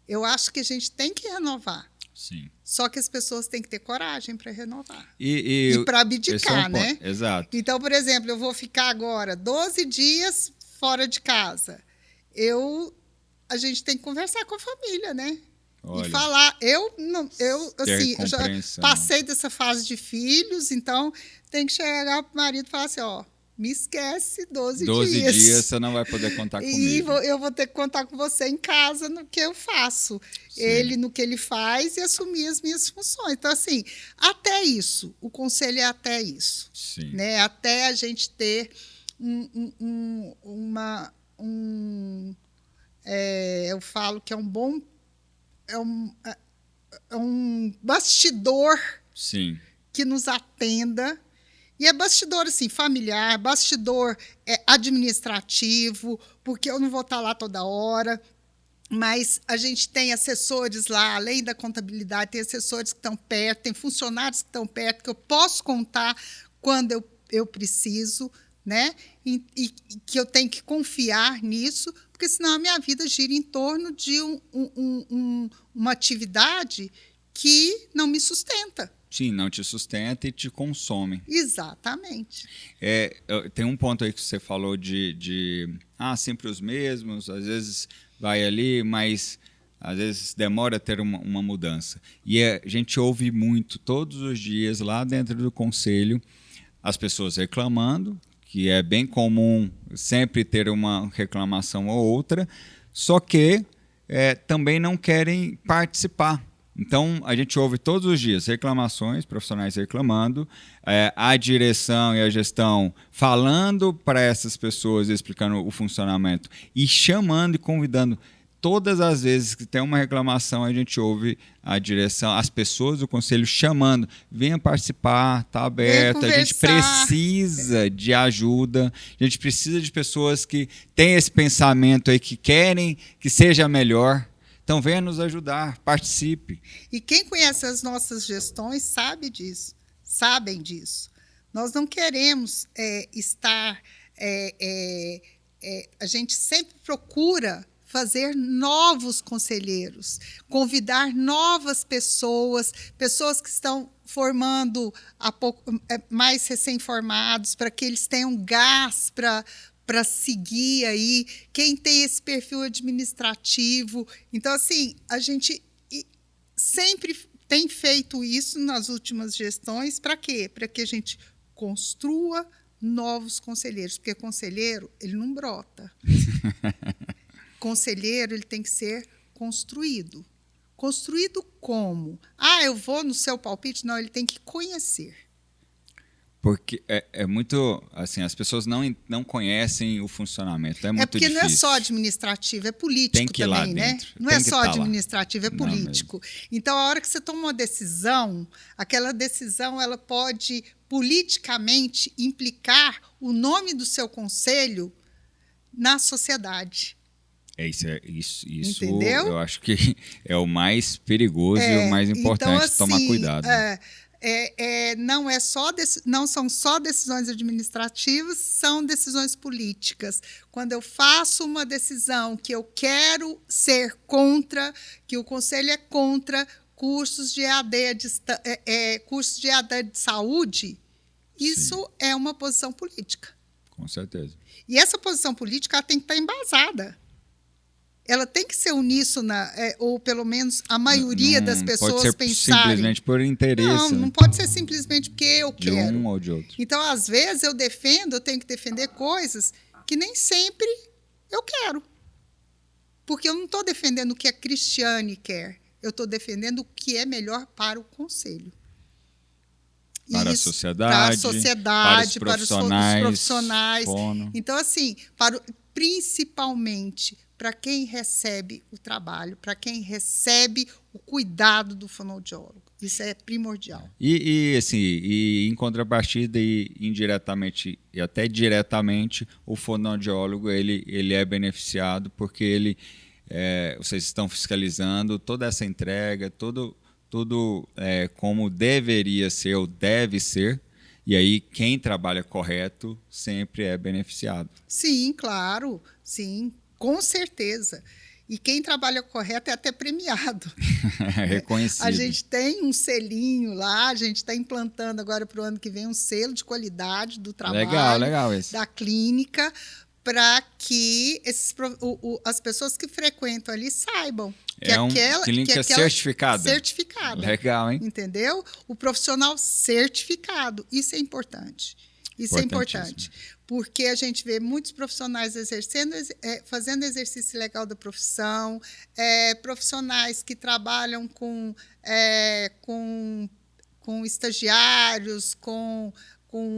S2: Eu acho que a gente tem que renovar.
S1: Sim.
S2: Só que as pessoas têm que ter coragem para renovar.
S1: E
S2: para abdicar, né?
S1: Exato.
S2: Então, por exemplo, eu vou ficar agora 12 dias fora de casa. A gente tem que conversar com a família, né?
S1: Olha,
S2: e falar, eu já passei dessa fase de filhos, então tem que chegar para o marido e falar assim, me esquece 12 dias.
S1: 12 dias você não vai poder contar comigo.
S2: E eu vou ter que contar com você em casa no que eu faço. Sim. Ele no que ele faz e assumir as minhas funções. Então, assim, até isso, o conselho é até isso.
S1: Sim.
S2: Né? Até a gente ter eu falo que é um bom... É um bastidor.
S1: Sim.
S2: Que nos atenda. E é bastidor assim, familiar, bastidor administrativo, porque eu não vou estar lá toda hora. Mas a gente tem assessores lá, além da contabilidade, tem assessores que estão perto, tem funcionários que estão perto, que eu posso contar quando eu preciso, né? E que eu tenho que confiar nisso, porque senão a minha vida gira em torno de uma atividade que não me sustenta.
S1: Sim, não te sustenta e te consome.
S2: Exatamente.
S1: Tem um ponto aí que você falou de sempre os mesmos, às vezes vai ali, mas às vezes demora a ter uma mudança. E a gente ouve muito, todos os dias, lá dentro do conselho, as pessoas reclamando, que é bem comum sempre ter uma reclamação ou outra, só que também não querem participar. Então, a gente ouve todos os dias reclamações, profissionais reclamando, a direção e a gestão falando para essas pessoas, explicando o funcionamento e chamando e convidando. Todas as vezes que tem uma reclamação, a gente ouve a direção, as pessoas do conselho chamando, venha participar, está aberto, a gente precisa de ajuda, a gente precisa de pessoas que têm esse pensamento aí, que querem que seja melhor. Então, venha nos ajudar, participe.
S2: E quem conhece as nossas gestões sabe disso, sabem disso. Nós não queremos estar... a gente sempre procura fazer novos conselheiros, convidar novas pessoas, pessoas que estão formando mais recém-formados, para que eles tenham gás para seguir aí, quem tem esse perfil administrativo. Então, assim, a gente sempre tem feito isso nas últimas gestões. Para quê? Para que a gente construa novos conselheiros, porque conselheiro, ele não brota. Conselheiro, ele tem que ser construído. Construído como? Eu vou no seu palpite? Não, ele tem que conhecer.
S1: Porque é muito, assim, as pessoas não conhecem o funcionamento, é muito difícil.
S2: Não é só administrativo, é político também,
S1: tem que ir lá dentro.
S2: Não é só administrativo, é político. Então, a hora que você toma uma decisão, aquela decisão ela pode politicamente implicar o nome do seu conselho na sociedade.
S1: Isso
S2: entendeu?
S1: Eu acho que é o mais perigoso e o mais importante, então, assim, tomar cuidado.
S2: Não são só decisões administrativas, são decisões políticas. Quando eu faço uma decisão que eu quero ser contra, que o conselho é contra cursos de EAD de saúde, isso Sim. é uma posição política.
S1: Com certeza.
S2: E essa posição política ela tem que estar embasada. Ela tem que ser uníssona, ou pelo menos a maioria das pessoas
S1: pode ser
S2: pensarem.
S1: Simplesmente por interesse.
S2: Não pode ser simplesmente porque eu quero.
S1: De um ou de outro.
S2: Então, às vezes, eu tenho que defender coisas que nem sempre eu quero. Porque eu não estou defendendo o que a Cristiane quer. Eu estou defendendo o que é melhor para o conselho.
S1: Para a sociedade, para os
S2: profissionais. Então, assim, principalmente para quem recebe o trabalho, para quem recebe o cuidado do fonoaudiólogo. Isso é primordial.
S1: E em contrapartida, e indiretamente e até diretamente, o fonoaudiólogo ele é beneficiado porque vocês estão fiscalizando toda essa entrega, tudo como deveria ser ou deve ser. E aí, quem trabalha correto sempre é beneficiado.
S2: Sim, claro. Sim, com certeza. E quem trabalha correto é até premiado.
S1: É reconhecido.
S2: A gente tem um selinho lá, a gente está implantando agora para o ano que vem um selo de qualidade do trabalho,
S1: legal esse.
S2: Da clínica, para que as pessoas que frequentam ali saibam que
S1: clínica certificada. Legal, hein?
S2: Entendeu? O profissional certificado. Isso é importante. Isso é importante. Porque a gente vê muitos profissionais fazendo exercício legal da profissão, profissionais que trabalham com estagiários, com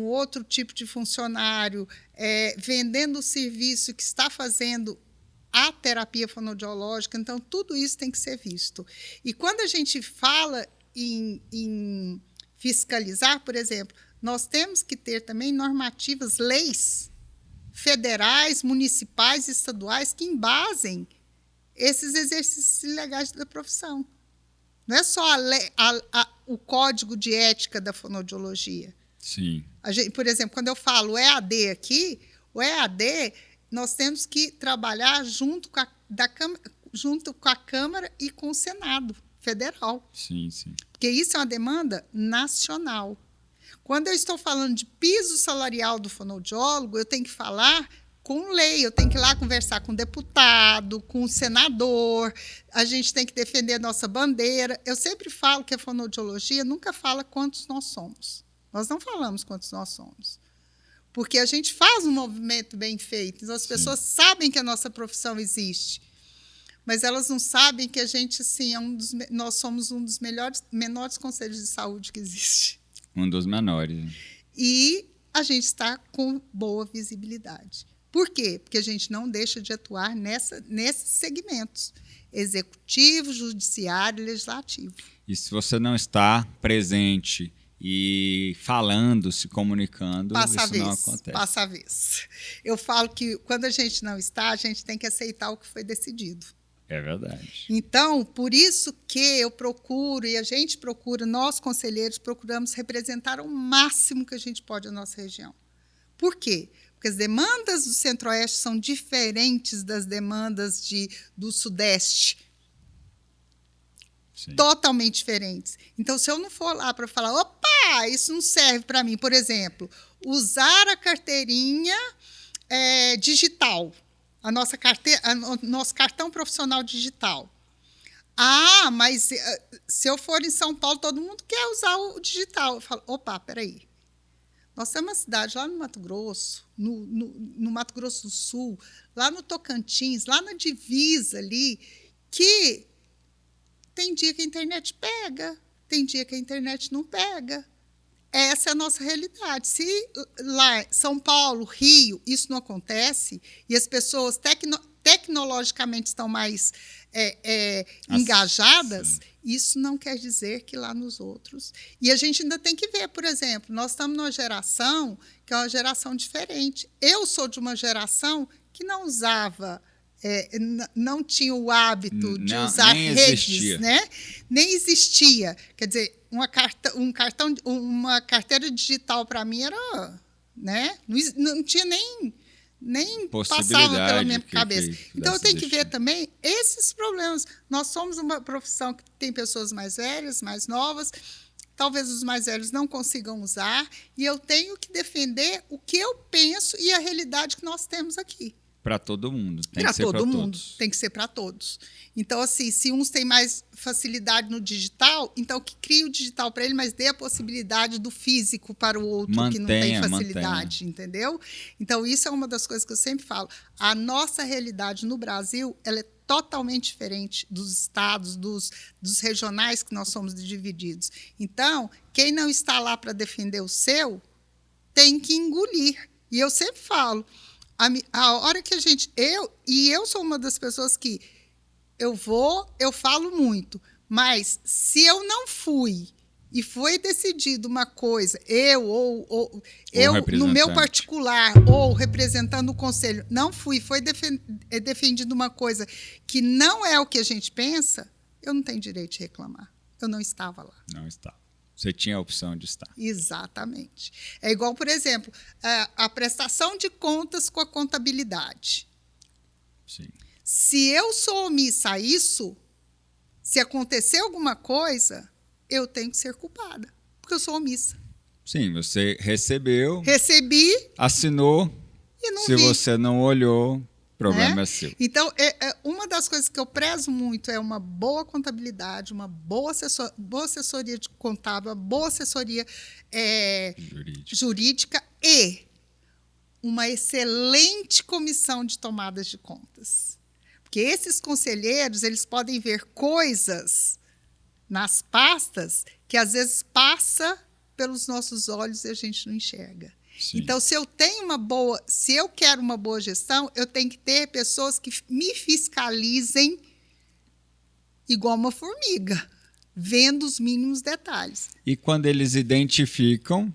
S2: outro tipo de funcionário, vendendo o serviço que está fazendo a terapia fonoaudiológica. Então, tudo isso tem que ser visto. E quando a gente fala em fiscalizar, por exemplo, nós temos que ter também normativas, leis federais, municipais e estaduais que embasem esses exercícios legais da profissão. Não é só o código de ética da fonoaudiologia.
S1: Sim.
S2: Por exemplo, quando eu falo EAD aqui, o EAD nós temos que trabalhar junto com a Câmara e com o Senado Federal.
S1: Sim.
S2: Porque isso é uma demanda nacional. Quando eu estou falando de piso salarial do fonoaudiólogo, eu tenho que falar com lei, eu tenho que ir lá conversar com o deputado, com o senador, a gente tem que defender a nossa bandeira. Eu sempre falo que a fonoaudiologia nunca fala quantos nós somos. Nós não falamos quantos nós somos. Porque a gente faz um movimento bem feito, então as pessoas sabem que a nossa profissão existe, mas elas não sabem que a gente, assim, nós somos um dos menores conselhos de saúde que existe.
S1: Um dos menores.
S2: E a gente está com boa visibilidade. Por quê? Porque a gente não deixa de atuar nesses segmentos: executivo, judiciário e legislativo.
S1: E se você não está presente e falando, se comunicando, isso não acontece.
S2: Passa a vez. Eu falo que quando a gente não está, a gente tem que aceitar o que foi decidido.
S1: É verdade.
S2: Então, por isso que eu procuro, e a gente procura, nós conselheiros procuramos representar o máximo que a gente pode a nossa região. Por quê? Porque as demandas do Centro-Oeste são diferentes das demandas do Sudeste.
S1: Sim.
S2: Totalmente diferentes. Então, se eu não for lá para falar, opa, isso não serve para mim, por exemplo, usar a carteirinha digital, nosso cartão profissional digital. Ah, mas se eu for em São Paulo, todo mundo quer usar o digital. Eu falo, opa, peraí. Nós temos uma cidade lá no Mato Grosso, no Mato Grosso do Sul, lá no Tocantins, lá na divisa ali, que tem dia que a internet pega, tem dia que a internet não pega. Essa é a nossa realidade. Se lá São Paulo, Rio, isso não acontece, e as pessoas tecnologicamente estão mais engajadas, isso não quer dizer que lá nos outros. E a gente ainda tem que ver, por exemplo, nós estamos numa geração que é uma geração diferente. Eu sou de uma geração que não usava, não tinha o hábito de usar redes, né? Nem existia. Quer dizer, uma carteira digital para mim era, né? Não tinha nem passava pela minha cabeça. Então eu tenho que ver também esses problemas. Nós somos uma profissão que tem pessoas mais velhas, mais novas. Talvez os mais velhos não consigam usar, e eu tenho que defender o que eu penso e a realidade que nós temos aqui.
S1: Para todo mundo. Tem que ser para todos.
S2: Tem que ser para todos. Então, assim, se uns têm mais facilidade no digital, então que crie o digital para ele, mas dê a possibilidade do físico para o outro que não tem facilidade, entendeu? Então, isso é uma das coisas que eu sempre falo. A nossa realidade no Brasil, ela é totalmente diferente dos estados, dos regionais que nós somos divididos. Então, quem não está lá para defender o seu, tem que engolir. E eu sempre falo, a hora que eu sou uma das pessoas que eu falo muito, mas se eu não fui e foi decidido uma coisa, eu no meu particular, ou representando o conselho, não fui, foi defendido uma coisa que não é o que a gente pensa, eu não tenho direito de reclamar. Eu não estava lá.
S1: Não estava. Você tinha a opção de estar.
S2: Exatamente. É igual, por exemplo, a prestação de contas com a contabilidade.
S1: Sim.
S2: Se eu sou omissa a isso, se acontecer alguma coisa, eu tenho que ser culpada, porque eu sou omissa.
S1: Sim, você recebeu.
S2: Recebi.
S1: Assinou.
S2: E não
S1: vi. Se você não olhou, problema é seu.
S2: Então, uma das coisas que eu prezo muito é uma boa contabilidade, uma boa assessoria de contábil, uma boa assessoria jurídica e uma excelente comissão de tomadas de contas. Porque esses conselheiros, eles podem ver coisas nas pastas que, às vezes, passa pelos nossos olhos e a gente não enxerga. Sim. Então, se eu quero uma boa gestão, eu tenho que ter pessoas que me fiscalizem igual uma formiga, vendo os mínimos detalhes.
S1: E quando eles identificam,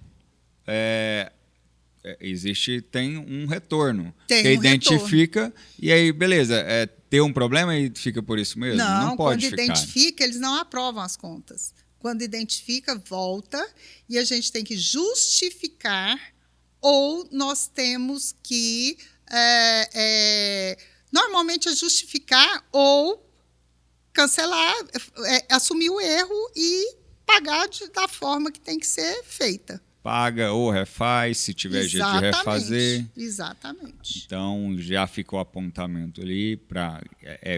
S1: tem um retorno. Tem identifica retorno. E aí, beleza, tem um problema e fica por isso mesmo? Não pode ficar.
S2: Quando identifica, eles não aprovam as contas. Quando identifica, volta, e a gente tem que justificar, ou nós temos que, normalmente, justificar ou cancelar, assumir o erro e pagar da forma que tem que ser feita.
S1: paga ou refaz, se tiver jeito de refazer.
S2: Exatamente.
S1: Então, já ficou o apontamento ali.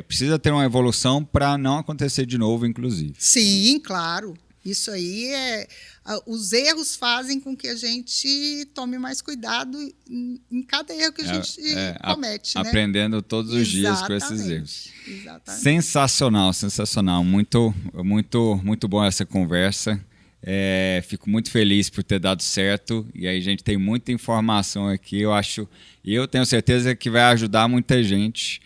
S1: Precisa ter uma evolução para não acontecer de novo, inclusive.
S2: Sim, claro. Isso aí os erros fazem com que a gente tome mais cuidado em cada erro que a gente comete. Né?
S1: Aprendendo todos os dias com esses erros.
S2: Exatamente.
S1: Sensacional, sensacional. Muito, muito, muito bom essa conversa. Fico muito feliz por ter dado certo. E aí a gente tem muita informação aqui. Eu tenho certeza que vai ajudar muita gente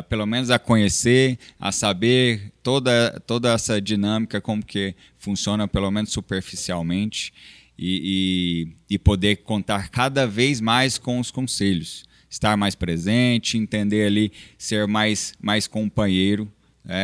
S1: pelo menos a conhecer, a saber toda essa dinâmica, como que funciona, pelo menos superficialmente, e poder contar cada vez mais com os conselhos. Estar mais presente, entender ali, ser mais companheiro,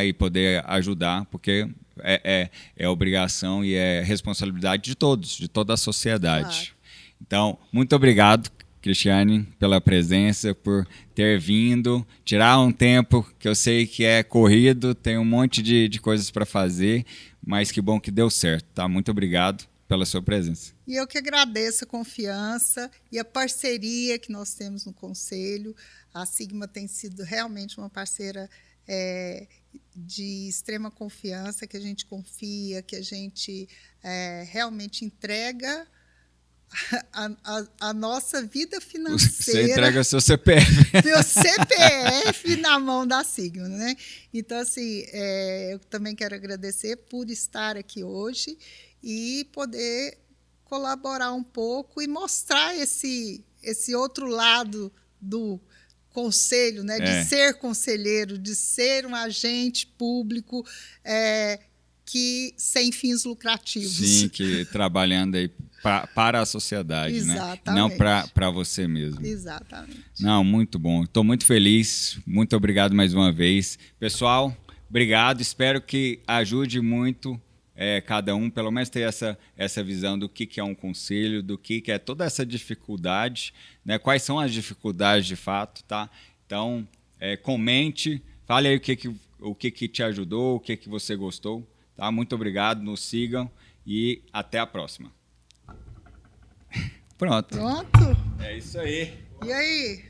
S1: e poder ajudar, porque é obrigação e é responsabilidade de todos, de toda a sociedade. Claro. Então, muito obrigado, Cristiane, pela presença, por ter vindo, tirar um tempo que eu sei que é corrido, tem um monte de coisas para fazer, mas que bom que deu certo, tá? Muito obrigado pela sua presença.
S2: E eu que agradeço a confiança e a parceria que nós temos no Conselho. A Sigma tem sido realmente uma parceira de extrema confiança, que a gente confia, que a gente realmente entrega a nossa vida financeira.
S1: Você entrega seu CPF.
S2: Meu CPF na mão da Sigma, né? Então, assim, eu também quero agradecer por estar aqui hoje e poder colaborar um pouco e mostrar esse outro lado do conselho, né? De ser conselheiro, de ser um agente público que sem fins lucrativos.
S1: Sim, que trabalhando aí para a sociedade,
S2: exatamente,
S1: né? Não para você mesmo.
S2: Exatamente.
S1: Não, muito bom. Estou muito feliz. Muito obrigado mais uma vez. Pessoal, obrigado. Espero que ajude muito cada um, pelo menos ter essa visão do que é um conselho, do que é toda essa dificuldade, né? Quais são as dificuldades de fato, tá? Então, comente, fale aí o que te ajudou, o que você gostou, tá? Muito obrigado, nos sigam e até a próxima. Pronto.
S2: Pronto?
S1: É isso aí.
S2: E aí?